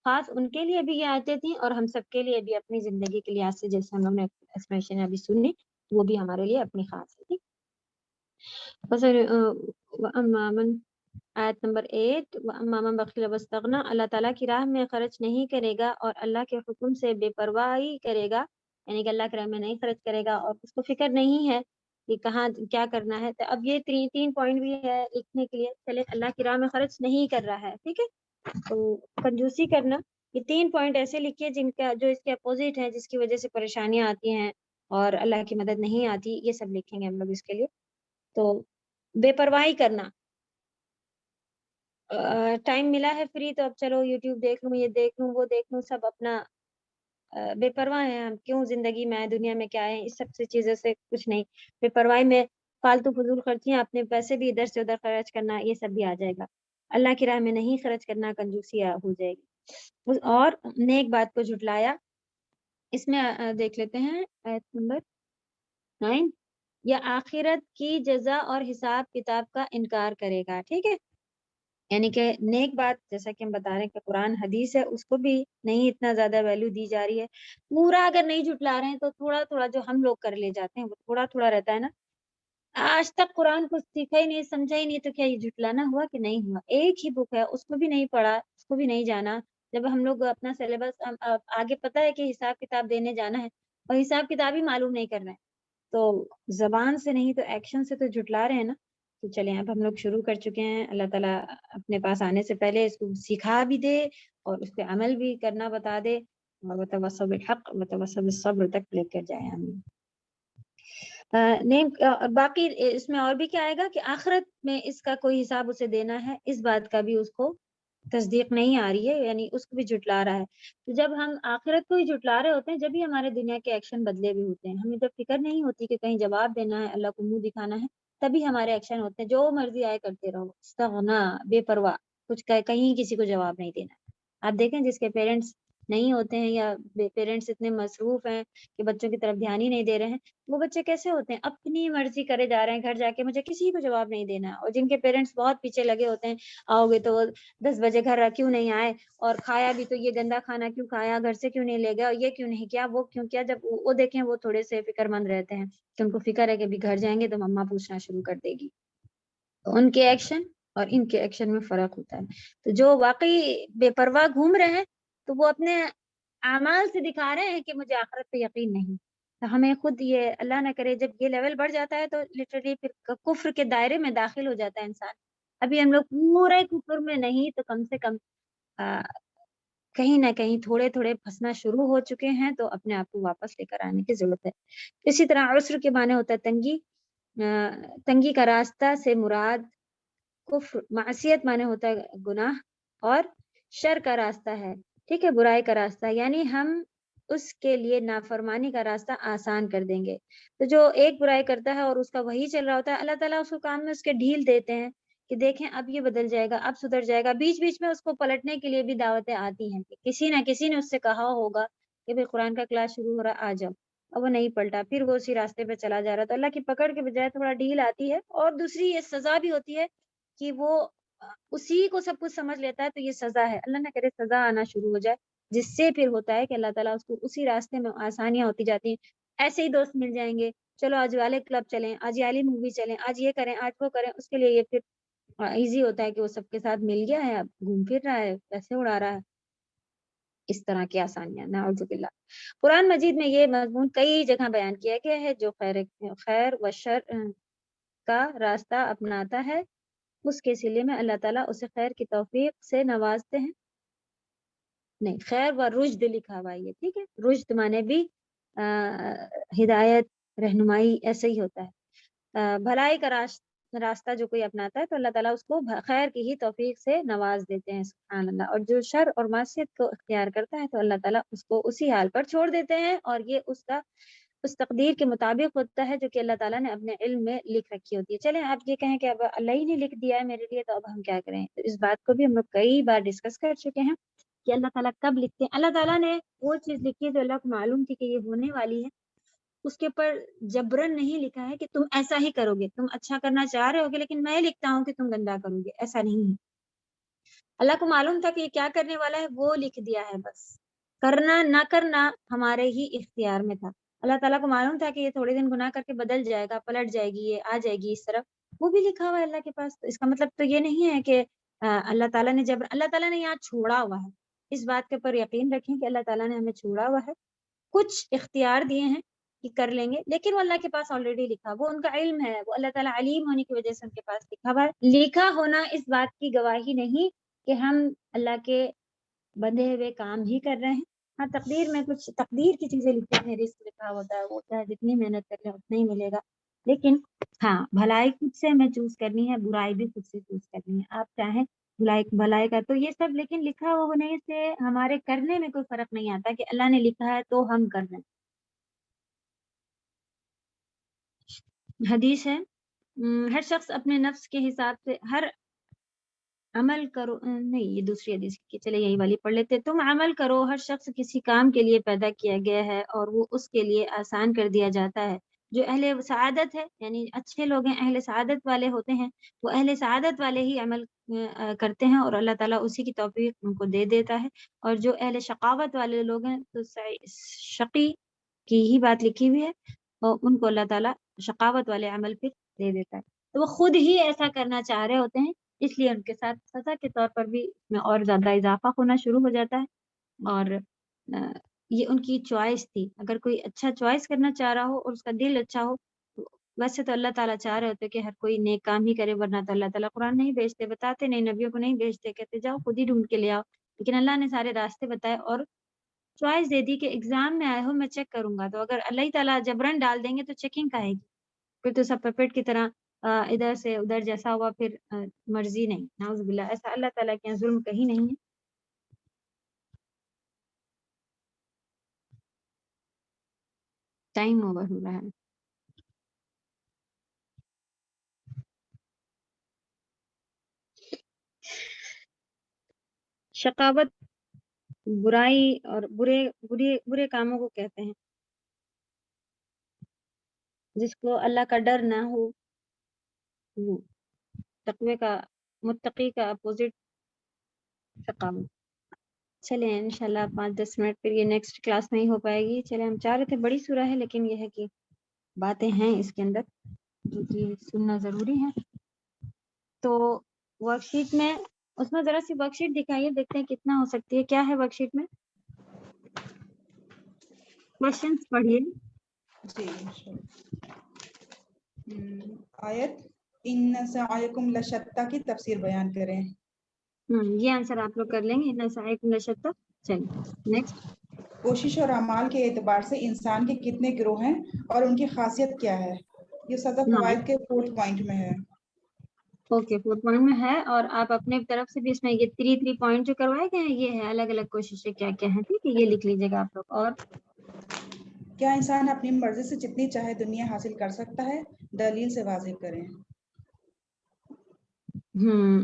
خاص ان کے لیے بھی یہ آیتیں تھیں اور ہم سب کے لیے بھی اپنی زندگی کے لحاظ سے، جیسے ہم لوگوں نے ایکسپریشن ابھی سنی، وہ بھی ہمارے لیے اپنی خاص ہے. آیت نمبر 8 وَأَمَّا مَنْ بَخِلَ وَاسْتَغْنَىٰ، اللہ تعالیٰ کی راہ میں خرچ نہیں کرے گا اور اللہ کے حکم سے بے پرواہی کرے گا، یعنی کہ اللہ کی راہ میں نہیں خرچ کرے گا اور اس کو فکر نہیں ہے کہ کہاں کیا کرنا ہے. تو اب یہ 3 پوائنٹ بھی ہے لکھنے کے لیے. چلے اللہ کی راہ میں خرچ نہیں کر رہا ہے، ٹھیک ہے، تو کنجوسی کرنا، یہ 3 پوائنٹ ایسے لکھیے جن کا جو اس کے اپوزٹ ہے، جس کی وجہ سے پریشانیاں آتی ہیں اور اللہ کی مدد نہیں آتی، یہ سب لکھیں گے ہم لوگ اس کے لیے. تو بے پرواہی کرنا، ٹائم ملا ہے فری تو اب چلو یوٹیوب دیکھ لوں، یہ دیکھ لوں، وہ دیکھ لوں، سب اپنا بے پرواہ ہیں ہم. کیوں زندگی میں دنیا میں کیا ہے، اس سب سے چیزوں سے کچھ نہیں. بے پرواہی میں فالتو فضول خرچیاں، اپنے پیسے بھی ادھر سے ادھر خرچ کرنا، یہ سب بھی آ جائے گا. اللہ کی راہ میں نہیں خرچ کرنا، کنجوسی ہو جائے گی. اور نیک بات کو جھٹلایا، اس میں دیکھ لیتے ہیں آیت نمبر 9. یا آخرت کی جزا اور حساب کتاب کا انکار کرے گا. ٹھیک ہے، یعنی کہ نیک بات جیسا کہ ہم بتا رہے ہیں کہ قرآن حدیث ہے، اس کو بھی نہیں اتنا زیادہ ویلیو دی جا رہی ہے. پورا اگر نہیں جھٹلا رہے ہیں تو تھوڑا تھوڑا جو ہم لوگ کر لے جاتے ہیں وہ تھوڑا تھوڑا رہتا ہے نا. آج تک قرآن کو سیکھا ہی نہیں، سمجھا ہی نہیں، تو کیا یہ جھٹلانا ہوا کہ نہیں ہوا؟ ایک ہی بک ہے، اس کو بھی نہیں پڑھا، اس کو بھی نہیں جانا. جب ہم لوگ اپنا سلیبس آگے پتہ ہے کہ حساب کتاب دینے جانا ہے اور حساب کتاب ہی معلوم نہیں کر رہے ہیں، تو زبان سے نہیں تو ایکشن سے تو جھٹلا رہے ہیں نا. تو چلیں اب ہم لوگ شروع کر چکے ہیں. اللہ تعالیٰ اپنے پاس آنے سے پہلے اس کو سکھا بھی دے اور اس پہ عمل بھی کرنا بتا دے، اور وتواصوا بالحق وتواصوا بالصبر تک لے کر جائیں. آمین. باقی اس میں اور بھی کیا آئے گا کہ آخرت میں اس کا کوئی حساب اسے دینا ہے، اس بات کا بھی اس کو تصدیق نہیں آ رہی ہے، یعنی اس کو بھی جھٹلا رہا ہے. تو جب ہم آخرت کو ہی جھٹلا رہے ہوتے ہیں، جب ہی ہمارے دنیا کے ایکشن بدلے بھی ہوتے ہیں. ہمیں جب فکر نہیں ہوتی کہ کہیں جواب دینا ہے، اللہ کو منہ دکھانا ہے، تبھی ہمارے ایکشن ہوتے ہیں. جو مرضی آئے کرتے رہو، استغنا، بے پرواہ، کچھ کہیں کسی کو جواب نہیں دینا. آپ دیکھیں جس کے پیرنٹس نہیں ہوتے ہیں یا پیرنٹس اتنے مصروف ہیں کہ بچوں کی طرف دھیان ہی نہیں دے رہے ہیں، وہ بچے کیسے ہوتے ہیں؟ اپنی مرضی کرے جا رہے ہیں، گھر جا کے مجھے کسی کو جواب نہیں دینا. اور جن کے پیرنٹس بہت پیچھے لگے ہوتے ہیں، آؤ گے تو 10 بجے گھر کیوں نہیں آئے، اور کھایا بھی تو یہ گندا کھانا کیوں کھایا، گھر سے کیوں نہیں لے گیا، اور یہ کیوں نہیں کیا، وہ کیوں کیا. جب وہ دیکھیں وہ تھوڑے سے فکر مند رہتے ہیں کہ ان کو فکر ہے کہ بھی گھر جائیں گے تو مما پوچھنا شروع کر دے گی. تو ان کے ایکشن اور ان کے ایکشن میں فرق ہوتا ہے. تو جو واقعی بے پرواہ گھوم رہے ہیں تو وہ اپنے اعمال سے دکھا رہے ہیں کہ مجھے آخرت پہ یقین نہیں. تو ہمیں خود یہ اللہ نہ کرے جب یہ لیول بڑھ جاتا ہے تو لٹرلی پھر کفر کے دائرے میں داخل ہو جاتا ہے انسان. ابھی ہم لوگ پورے کفر میں نہیں تو کم سے کم کہیں نہ کہیں تھوڑے تھوڑے پھنسنا شروع ہو چکے ہیں، تو اپنے آپ کو واپس لے کر آنے کی ضرورت ہے. اسی طرح عسر کے معنی ہوتا ہے تنگی. تنگی کا راستہ سے مراد کفر، معصیت معنی ہوتا ہے گناہ، اور شر کا راستہ ہے، ٹھیک ہے، برائی کا راستہ، یعنی ہم اس کے لیے نافرمانی کا راستہ آسان کر دیں گے. تو جو ایک برائی کرتا ہے اور اس کا وہی چل رہا ہوتا ہے، اللہ تعالیٰ اس کو کام میں اس کے ڈھیل دیتے ہیں کہ دیکھیں اب یہ بدل جائے گا، اب سدھر جائے گا. بیچ بیچ میں اس کو پلٹنے کے لیے بھی دعوتیں آتی ہیں کہ کسی نہ کسی نے اس سے کہا ہوگا کہ بھائی قرآن کا کلاس شروع ہو رہا، آ جاؤ، اور وہ نہیں پلٹا، پھر وہ اسی راستے پہ چلا جا رہا. تو اللہ کی پکڑ کے بجائے تھوڑا ڈھیل آتی ہے. اور دوسری یہ سزا بھی ہوتی ہے کہ وہ اسی کو سب کچھ سمجھ لیتا ہے، تو یہ سزا ہے. اللہ نہ کرے سزا آنا شروع ہو جائے، جس سے پھر ہوتا ہے کہ اللہ تعالیٰ اس کو اسی راستے میں آسانیاں ہوتی جاتی ہیں. ایسے ہی دوست مل جائیں گے، چلو آج والے کلب چلیں، آج یہ والی مووی چلیں، آج یہ کریں، آج وہ کریں. اس کے لیے یہ پھر ایزی ہوتا ہے کہ وہ سب کے ساتھ مل گیا ہے، اب گھوم پھر رہا ہے، پیسے اڑا رہا ہے. اس طرح کی آسانیاں، نعوذ باللہ. قرآن مجید میں یہ مضمون کئی جگہ بیان کیا گیا ہے. جو خیر و شر کا راستہ اپناتا ہے، اس کے سلے میں اللہ تعالیٰ اسے خیر کی توفیق سے نوازتے ہیں. نہیں، خیر و رشد لکھا ہوا ہے، ٹھیک ہے. رشد مانے بھی ہدایت، رہنمائی، ایسے ہی ہوتا ہے. بھلائی کا راستہ جو کوئی اپناتا ہے تو اللہ تعالیٰ اس کو خیر کی ہی توفیق سے نواز دیتے ہیں، سبحان اللہ. اور جو شر اور معصیت کو اختیار کرتا ہے تو اللہ تعالیٰ اس کو اسی حال پر چھوڑ دیتے ہیں، اور یہ اس تقدیر کے مطابق ہوتا ہے جو کہ اللہ تعالیٰ نے اپنے علم میں لکھ رکھی ہوتی ہے. چلیں آپ یہ کہیں کہ اب اللہ ہی نے لکھ دیا ہے میرے لیے، تو اب ہم کیا کریں؟ تو اس بات کو بھی ہم لوگ کئی بار ڈسکس کر چکے ہیں کہ اللہ تعالیٰ کب لکھتے ہیں. اللہ تعالیٰ نے وہ چیز لکھی ہے جو اللہ کو معلوم تھی کہ یہ ہونے والی ہے، اس کے اوپر جبرن نہیں لکھا ہے کہ تم ایسا ہی کرو گے. تم اچھا کرنا چاہ رہے ہوگے لیکن میں لکھتا ہوں کہ تم گندا کرو گے، ایسا نہیں ہے. اللہ کو معلوم تھا کہ یہ کیا کرنے والا ہے، وہ لکھ دیا ہے. بس کرنا نہ کرنا ہمارے ہی اختیار میں تھا. اللہ تعالیٰ کو معلوم تھا کہ یہ تھوڑے دن گناہ کر کے بدل جائے گا، پلٹ جائے گی، یہ آ جائے گی اس طرف، وہ بھی لکھا ہوا ہے اللہ کے پاس. تو اس کا مطلب تو یہ نہیں ہے کہ اللہ تعالیٰ نے اللہ تعالیٰ نے یہاں چھوڑا ہوا ہے. اس بات کے اوپر یقین رکھیں کہ اللہ تعالیٰ نے ہمیں چھوڑا ہوا ہے، کچھ اختیار دیے ہیں کہ کر لیں گے، لیکن وہ اللہ کے پاس آلریڈی لکھا. وہ ان کا علم ہے، وہ اللہ تعالیٰ علیم ہونے کی وجہ سے ان کے پاس لکھا ہوا ہے. لکھا ہونا اس بات کی گواہی نہیں کہ ہم اللہ کے بندے ہوئے کام ہی کر رہے ہیں. ہاں تقدیر میں کچھ تقدیر کی چیزیں لکھی ہیں, رزق لکھا ہوتا ہے, وہ چاہے جتنی محنت کر لیں اتنا ہی ملے گا, لیکن ہاں بھلائی خود سے ہمیں چوز کرنی ہے, برائی بھی خود سے چوز کرنی ہے. آپ چاہیں بھلائی کا تو یہ سب, لیکن لکھا ہونے سے ہمارے کرنے میں کوئی فرق نہیں آتا کہ اللہ نے لکھا ہے تو ہم کر رہے ہیں. حدیث ہے ہر شخص اپنے نفس کے حساب سے ہر عمل کرو, نہیں یہ دوسری حدیث کی, چلے یہی والی پڑھ لیتے. تم عمل کرو, ہر شخص کسی کام کے لیے پیدا کیا گیا ہے اور وہ اس کے لیے آسان کر دیا جاتا ہے. جو اہل سعادت ہے یعنی اچھے لوگ ہیں, اہل سعادت والے ہوتے ہیں, وہ اہل سعادت والے ہی عمل کرتے ہیں اور اللہ تعالیٰ اسی کی توفیق ان کو دے دیتا ہے. اور جو اہل شقاوت والے لوگ ہیں تو شقی کی ہی بات لکھی ہوئی ہے, اور ان کو اللہ تعالیٰ شقاوت والے عمل پھر دے دیتا ہے. تو وہ خود ہی ایسا کرنا چاہ رہے ہوتے ہیں, اس لیے ان کے ساتھ سزا کے طور پر بھی اس میں اور زیادہ اضافہ ہونا شروع ہو جاتا ہے. اور یہ ان کی چوائس تھی, اگر کوئی اچھا چوائس کرنا چاہ رہا ہو اور اس کا دل اچھا ہو, ویسے تو اللہ تعالیٰ چاہ رہے ہوتے کہ ہر کوئی نیک کام ہی کرے, ورنہ تو اللہ تعالیٰ قرآن نہیں بھیجتے, بتاتے نہیں, نبیوں کو نہیں بھیجتے, کہتے جاؤ خود ہی ڈھونڈ کے لے آؤ. لیکن اللہ نے سارے راستے بتائے اور چوائس دے دی کہ ایگزام میں آئے ہو, میں چیک کروں گا. تو اگر اللہ تعالیٰ جبرن ڈال دیں گے تو چیکنگ کا ہے گی, پھر تو سب پپیٹ کی طرح ادھر سے ادھر جیسا ہوا پھر مرضی نہیں. نعوذ باللہ, ایسا اللہ تعالیٰ کے یہاں ظلم کہیں نہیں ہے. ٹائم اوور ہو رہا ہے. شقاوت برائی اور برے کاموں کو کہتے ہیں. جس کو اللہ کا ڈر نہ ہو, وہ تقوی کا, متقی کا اپوزٹ شقاوت. چلیں انشاءاللہ 5-10 منٹ, پھر یہ نیکسٹ کلاس نہیں ہو پائے گی. چلیں ہم چاہ رہے تھے بڑی سورہ ہے, لیکن یہ ہے کہ باتیں ہیں اس کے اندر جو کہ سننا ضروری ہے. تو ورک شیٹ میں, اس میں ذرا سی ورک شیٹ دکھائیے, دیکھتے ہیں کتنا ہو سکتی ہے. کیا ہے ورک شیٹ میں؟ کوشچنس پڑھیے. جی آیت ان سعیکم لشتیٰ کی تفسیر بیان کریں. یہ آنسر آپ لوگ کر لیں گے, ان سعیکم لشتیٰ. چلیے نیکسٹ. کوشش اور اعمال کے اعتبار سے انسان کے کتنے گروہ ہیں اور ان کی خاصیت کیا ہے؟ یہ سطح فوائد کے 4th پوائنٹ میں ہے. اوکے 4 پوائنٹ میں ہے, اور آپ اپنے طرف سے بھی اس میں یہ 3 پوائنٹ جو کروائے گئے ہیں, یہ ہے الگ الگ کوششیں کیا کیا ہیں. ٹھیک ہے, یہ لکھ لیجیے گا آپ لوگ. اور کیا انسان اپنی مرضی سے جتنی چاہے دنیا حاصل کر سکتا ہے؟ دلیل سے واضح کریں.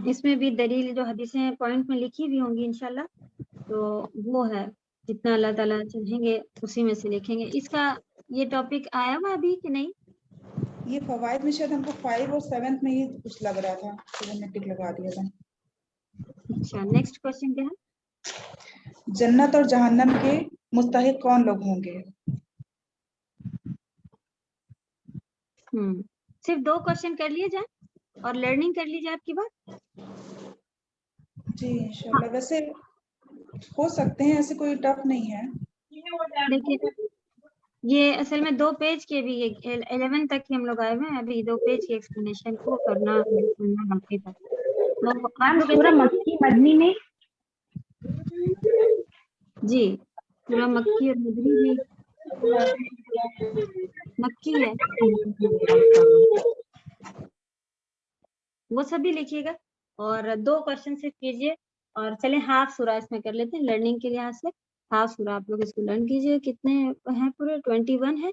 اس میں بھی دلیل جو حدیثیں پوائنٹ میں لکھی ہوئی ہوں گی انشاءاللہ, تو وہ ہے جتنا اللہ تعالیٰ چاہیں گے اسی میں سے لکھیں گے. اس کا یہ ٹاپک آیا ہوا ابھی کہ نہیں؟ یہ فوائد میں شاید ہم کو 5 اور 7 میں ہی کچھ لگ رہا تھا, تو ہم نے ٹک لگا دیا تھا. اچھا نیکسٹ کوشچن کیا ہے؟ جنت اور جہنم کے مستحق کون لوگ ہوں گے؟ صرف 2 کوشچن کر لیے جائیں اور لرننگ کر لیجیے آپ کی بات. جی انشاءاللہ, ویسے ہو سکتے ہیں, ایسے کوئی ٹف نہیں ہے. دیکھیے یہ اصل میں 2 پیج کے بھی 11 تک ہی ہم لوگ آئے ہوئے ہیں, ابھی 2 پیج کی ایکسپلینیشن کو کرنا باقی تھا. تو آپ لوگ سورہ مکی مدنی میں جی سورہ مکی اور مدنی بھی مکی ہے, وہ سب بھی لکھیے گا. اور 2 کوشچن صرف کیجیے, اور چلیں ہاف سورہ اس میں کر لیتے ہیں لرننگ کے لحاظ سے. ہاف سورہ آپ لوگ اس کو لرن کیجیے. کتنے ہیں پورے 21 ہے,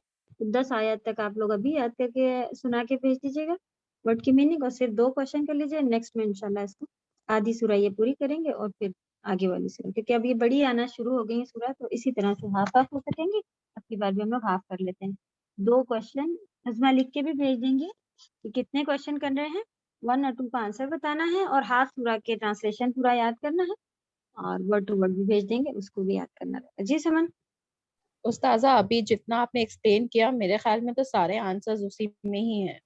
10 آیت تک آپ لوگ ابھی یاد کر کے سنا کے بھیج دیجیے گا ورڈ کی میننگ, اور صرف 2 کوشچن کر لیجیے. نیکسٹ میں انشاءاللہ اس کو آدھی سورہ یہ پوری کریں گے, اور پھر آگے والی سورہ, کیونکہ اب یہ بڑی آنا شروع ہو گئی ہیں سورہ, تو اسی طرح سے ہاف ہو سکیں گے. اب کی بار بھی ہم لوگ ہاف کر لیتے ہیں. 2 کوشچن نظمہ لکھ کے بھی بھیج دیں گے کہ کتنے کوشچن کر رہے ہیں, 1 اور 2 کا آنسر بتانا ہے, اور ہاف سورہ کے ٹرانسلیشن پورا یاد کرنا ہے, اور ورڈ ٹو ورڈ بھی بھیج دیں گے, اس کو بھی یاد کرنا رہے گا. جی سمن. استاذہ ابھی جتنا آپ نے ایکسپلین کیا, میرے خیال میں تو سارے آنسرز اسی میں ہی ہیں.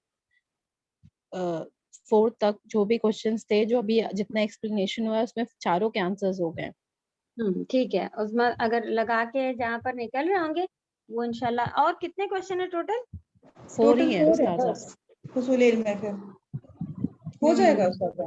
4 تک جو بھی کوشچنس تھے, جو ابھی جتنا ایکسپلینیشن ہوا ہے, اس میں چاروں کے آنسرز ہو گئے. ٹھیک ہے, اس میں اگر لگا کے جہاں پر نکل رہے ہوں گے وہ انشاءاللہ. اور کتنے کوشچن ہے ٹوٹل؟ 4 ہی ہیں ٹوٹل 4 ہے استاذہ. بس, حصول علم میں پھر ہو جائے گا اس کا.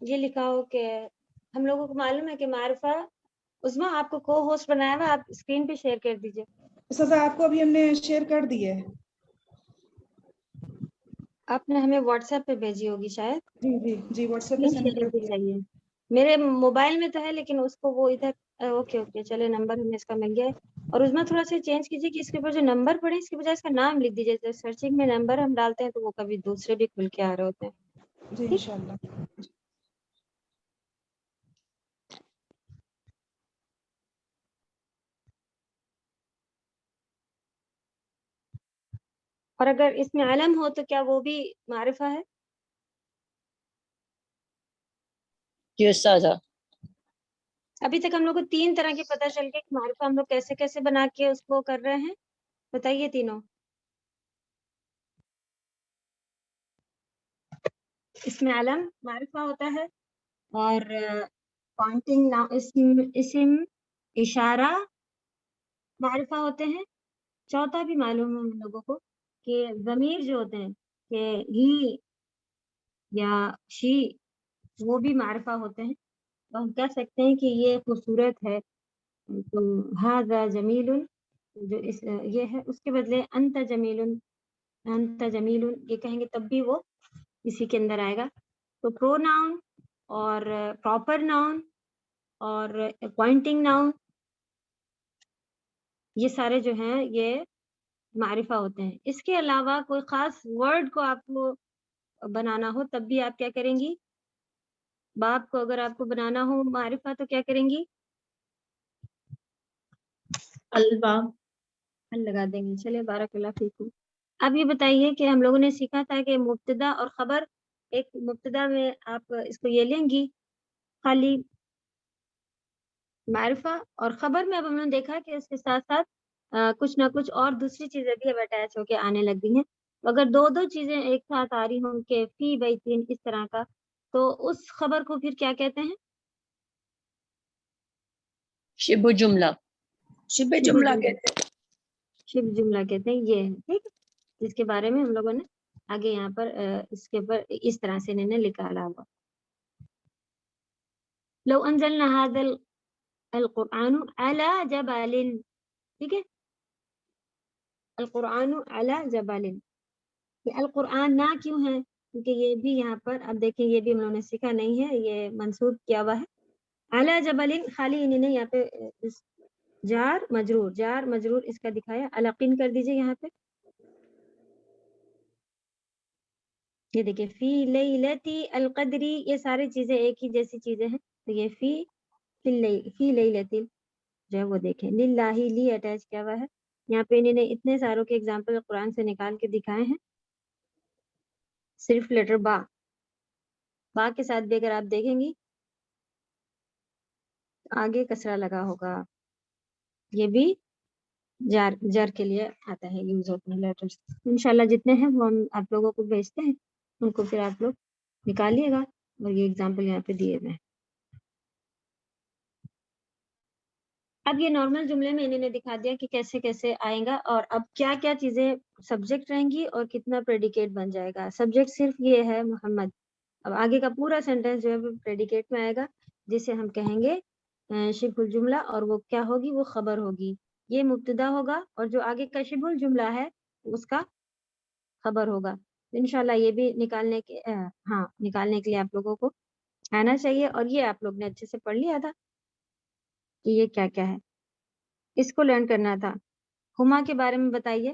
یہ لکھا ہو کہ ہم لوگوں کو معلوم ہے کہ معرفہ عظمیٰ آپ کو کو ہوسٹ بنایا ہوا، آپ اسکرین پہ شیئر کر دیجیے. استاذہ آپ کو ابھی ہم نے شیئر کر دی ہے. آپ نے ہمیں واٹس ایپ پہ بھیجی ہوگی شاید. جی جی جی واٹس ایپ پہ اسکرین سینڈ شیئر کر پہ دیا. چاہیے. میرے موبائل میں تو ہے لیکن اس کو وہ ادھر اوکے اوکے چلے نمبر ہمیں اس کا مل گیا ہے. اور عظمیٰ تھوڑا سا چینج کیجیے کہ اس کے اوپر جو نمبر پڑے اس کے بجائے اس کا نام لکھ دیجیے. جیسے سرچنگ میں نمبر ہم ڈالتے ہیں تو وہ کبھی دوسرے بھی کھل کے آ رہے ہوتے ہیں. جی انشاءاللہ. اور اگر اس میں علم ہو تو کیا وہ بھی معرفہ ہے؟ جی استاذہ. ابھی تک ہم لوگ کو 3 طرح کے پتہ چل گئے کہ معرفہ ہم لوگ کیسے کیسے بنا کے اس کو کر رہے ہیں. بتائیے تینوں. اس میں علم معرفہ ہوتا ہے اور پوائنٹنگ اسم اشارہ معرفہ ہوتے ہیں. چوتھا بھی معلوم ہے ہم لوگوں کو کہ ضمیر جو ہوتے ہیں کہ ہی یا شی وہ بھی معرفہ ہوتے ہیں. تو ہم کہہ سکتے ہیں کہ یہ خوبصورت ہے تو ھذا جمیل جو یہ ہے. اس کے بدلے انت جمیل یہ کہیں گے تب بھی وہ اسی کے اندر آئے گا. تو پرو ناؤن اور پراپر ناؤن اور پوائنٹنگ ناؤن یہ سارے جو ہیں یہ معرفہ ہوتے ہیں. اس کے علاوہ کوئی خاص ورڈ کو آپ کو بنانا ہو تب بھی آپ کیا کریں گی؟ باپ کو اگر آپ کو بنانا ہو معرفہ تو کیا کریں گی؟ الباب. لگا دیں گے. چلے بارک اللہ فیکم. اب یہ بتائیے کہ ہم لوگوں نے سیکھا تھا کہ مبتدا اور خبر. ایک مبتدا میں آپ اس کو یہ لیں گی خالی معرفہ، اور خبر میں اب ہم نے دیکھا کہ اس کے ساتھ ساتھ کچھ نہ کچھ اور دوسری چیزیں بھی اب اٹیچ ہو کے آنے لگ گئی ہیں. اگر دو چیزیں ایک ساتھ آ رہی ہوں کہ فی بیتین اس طرح کا تو اس خبر کو پھر کیا کہتے ہیں؟ شبہ جملہ. شبہ جملہ کہتے ہیں. شبہ جملہ کہتے ہیں. یہ ہے ٹھیک ہے جس کے بارے میں ہم لوگوں نے آگے یہاں پر اس کے اوپر اس طرح سے انہوں نے نکالا ہوا. لو انزلنا هذا القرآن على جبل. ٹھیک ہے القرآن على جبل. یہ القرآن نہ کیوں ہے کیونکہ یہ بھی یہاں پر اب دیکھیں یہ بھی ہم لوگوں نے سیکھا نہیں ہے. یہ منسوب کیا ہوا ہے على جبل. خالی انہوں نے یہاں پہ جار مجرور اس کا دکھایا. القین کر دیجئے یہاں پہ. یہ دیکھیں فی لیلتی القدری یہ ساری چیزیں ایک ہی جیسی چیزیں ہیں. تو یہ فی لیلتی جو ہے وہ دیکھیں للہ لی اٹیچ کیا ہوا ہے. یہاں پہ انہوں نے اتنے ساروں کے اگزامپل قرآن سے نکال کے دکھائے ہیں. صرف لیٹر با کے ساتھ بھی اگر آپ دیکھیں گی آگے کسرہ لگا ہوگا. یہ بھی جر کے لیے آتا ہے یوز ہوتے ہیں لیٹرز. انشاءاللہ جتنے ہیں وہ ہم آپ لوگوں کو بھیجتے ہیں ان کو پھر آپ لوگ نکالیے گا. اور یہ اگزامپل یہاں پہ دیے ہوئے ہیں. اب یہ نارمل جملے میں انہوں نے دکھا دیا کہ کیسے کیسے آئے گا اور اب کیا کیا چیزیں سبجیکٹ رہیں گی اور کتنا پریڈیکیٹ بن جائے گا. سبجیکٹ صرف یہ ہے محمد. اب آگے کا پورا سینٹینس جو ہے وہ پریڈیکیٹ میں آئے گا جسے ہم کہیں گے شبہ الجملہ اور وہ کیا ہوگی وہ خبر ہوگی. یہ مبتدا ہوگا اور جو آگے کا شبہ الجملہ ہے اس کا خبر ہوگا. انشاءاللہ یہ بھی نکالنے کے لیے آپ لوگوں کو آنا چاہیے. اور یہ آپ لوگ نے اچھے سے پڑھ لیا تھا کہ یہ کیا کیا ہے اس کو لرن کرنا تھا. ہما کے بارے میں بتائیے.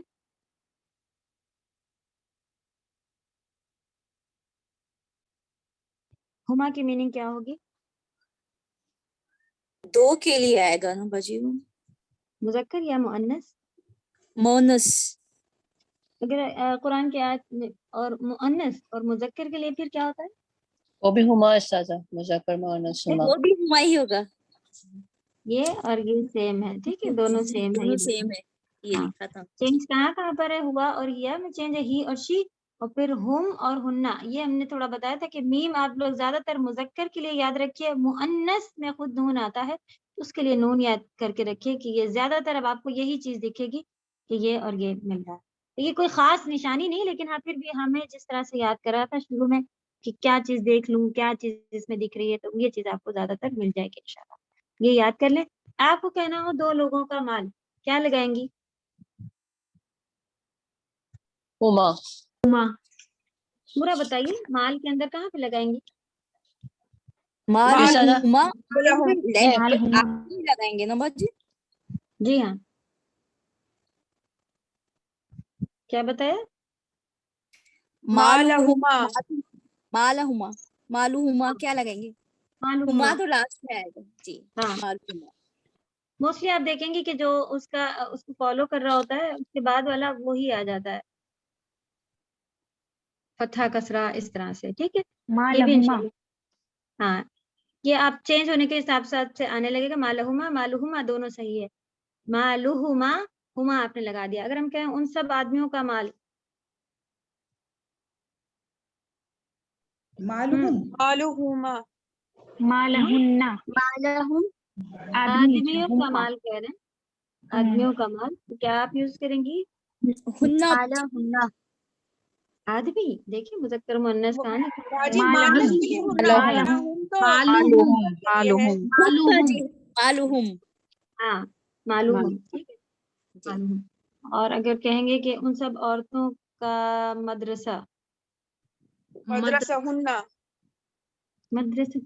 ہما کی میننگ کیا ہوگی؟ دو کے لیے آئے گا نا باجی وہ مذکر یا مؤنث؟ مونس. اگر قرآن کے آیت اور مؤنث اور مذکر کے لیے پھر کیا ہوتا ہے؟ وہ بھی ہما استاذہ مذکر مؤنث ہما. وہ بھی ہما ہی ہوگا. یہ اور یہ سیم ہے. ٹھیک ہے دونوں سیم ہے. دونوں سیم ہے. یہ ہاں لکھا تھا. چینج کہاں پر ہے ہوا اور یا میں چینج ہے ہی اور شی اور پھر ہم اور ہننا. یہ ہم نے تھوڑا بتایا تھا کہ میم آپ لوگ زیادہ تر مذکر کے لیے یاد رکھیے. مؤنث میں خود نون آتا ہے اس کے لیے نون یاد کر کے رکھیے کہ یہ زیادہ تر اب آپ کو یہی چیز دکھے گی کہ یہ اور یہ مل رہا ہے. یہ کوئی خاص نشانی نہیں لیکن ہاں پھر بھی ہمیں جس طرح سے یاد کرا تھا شروع میں کہ کیا چیز دیکھ لوں، کیا چیز اس میں دکھ رہی ہے، تو یہ چیز آپ کو زیادہ تر مل جائے گی انشاءاللہ. یہ یاد کر لیں. آپ کو کہنا ہو 2 لوگوں کا مال، کیا لگائیں گی؟ ہما پورا بتائیے، مال کے اندر کہاں پہ لگائیں گی؟ مثلا معلومہ مال لگائیں گے نا باجی. جی ہاں، کیا بتایا؟ معلومہ کیا لگائیں گے؟ معلوم ہما تو لاسٹ میں آئے گا. جی ہاں، معلومہ. موسٹلی آپ دیکھیں گے کہ جو اس کو فالو کر رہا ہوتا ہے اس کے بعد والا وہی آ جاتا ہے، فتحہ کسرہ اس طرح سے. ٹھیک ہے، یہ بھی انشاءاللہ ہاں، یہ آپ چینج ہونے کے حساب سے آنے لگے گا. معلومہ دونوں صحیح ہے. معلوہما، ہما آپ نے لگا دیا. اگر ہم کہیں ان سب آدمیوں کا مال، معلوم مالہم آدمیوں کا مال کہہ رہے ہیں، آدمیوں کا مال، تو کیا آپ یوز کریں گی؟ ہنہ. مالہم آدمی. دیکھیں مذکر مؤنث کہاں لکھا ہے؟ معلوم. ہاں، معلوم. ٹھیک ہے، معلوم. اور اگر کہیں گے کہ ان سب عورتوں کا مدرسہ، مدرسہ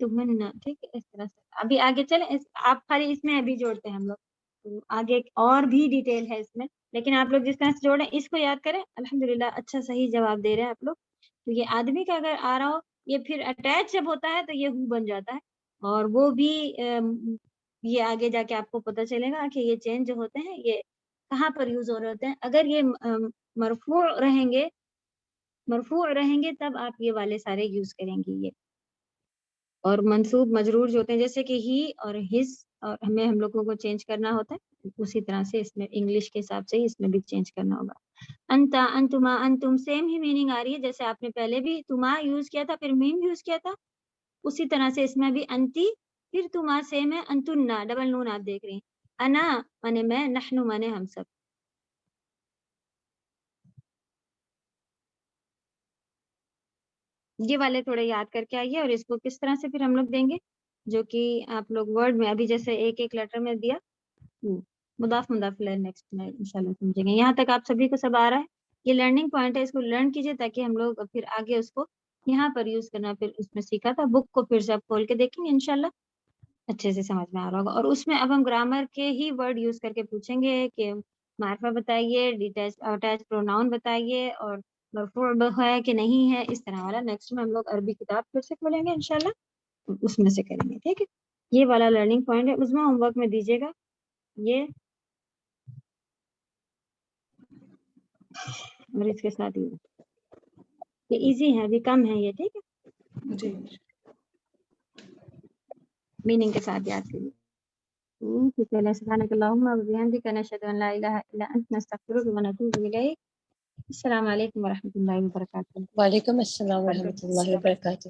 تو ہننا. ٹھیک ہے، اس طرح سے. ابھی آگے چلیں، آپ خالی اس میں ابھی جوڑتے ہیں ہم لوگ، تو آگے اور بھی ڈیٹیل ہے اس میں، لیکن آپ لوگ جس طرح سے جوڑیں اس کو یاد کریں. الحمدللہ اچھا صحیح جواب دے رہے ہیں آپ لوگ. تو یہ آدمی کا اگر آ رہا ہو، یہ پھر اٹیچ جب ہوتا ہے تو یہ ہو بن جاتا ہے، اور وہ بھی یہ آگے جا کے آپ کو پتہ چلے گا کہ یہ چینج جو ہوتے ہیں یہ کہاں پر یوز ہو رہے ہوتے ہیں. اگر یہ مرفوع رہیں گے تب آپ یہ والے سارے یوز کریں گے. یہ اور منصوب مجرور جو ہوتے ہیں جیسے کہ ہی اور ہز، اور ہم لوگوں کو چینج کرنا ہوتا ہے اسی طرح سے اس میں انگلش کے حساب سے اس میں بھی چینج کرنا ہوگا. انتا، انتما، انتم سیم ہی میننگ آ رہی ہے، جیسے آپ نے پہلے بھی تما یوز کیا تھا پھر میم یوز کیا تھا، اسی طرح سے اس میں بھی انتی پھر تما سیم ہے. انتنا ڈبل نون آپ دیکھ رہے ہیں. انا مانے میں، نحنو مانے ہم سب. یہ والے تھوڑے یاد کر کے آئیے، اور اس کو کس طرح سے پھر ہم لوگ دیں گے، جو کہ آپ لوگ ورڈ میں ابھی جیسے ایک ایک لیٹر میں دیا، مضاف نیکسٹ میں انشاءاللہ سمجھیں گے. یہاں تک آپ سبھی کو سب آ رہا ہے. یہ لرننگ پوائنٹ ہے، اس کو لرن کیجئے تاکہ ہم لوگ پھر آگے اس کو یہاں پر یوز کرنا. پھر اس میں سیکھا تھا، بک کو پھر سے آپ کھول کے دیکھیں گے انشاءاللہ اچھے سے سمجھ میں آ رہا ہوگا. اور اس میں اب ہم گرامر کے ہی ورڈ یوز کر کے پوچھیں گے کہ معرفہ بتائیے، اٹیچ پروناؤن بتائیے، اور مرفوع ہے کہ نہیں ہے، اس طرح والا. نیکسٹ میں ہم لوگ عربی کتاب پھر سے کھولیں گے انشاءاللہ، اس میں سے کریں گے. ٹھیک ہے، یہ والا لرننگ پوائنٹ ہے، اس میں ہوم ورک میں دیجیے گا. یہ اور اس کے ساتھ یہ ایزی ہے، ابھی کم ہے یہ. ٹھیک ہے، جی میننگ کے ساتھ یاد کریے. سبحانک اللہم و بحمدک نشہد ان لا الہ الا انت نستغفرک و نتوب الیک. السلام علیکم ورحمۃ اللہ وبرکاتہ. وعلیکم السلام ورحمۃ اللہ وبرکاتہ.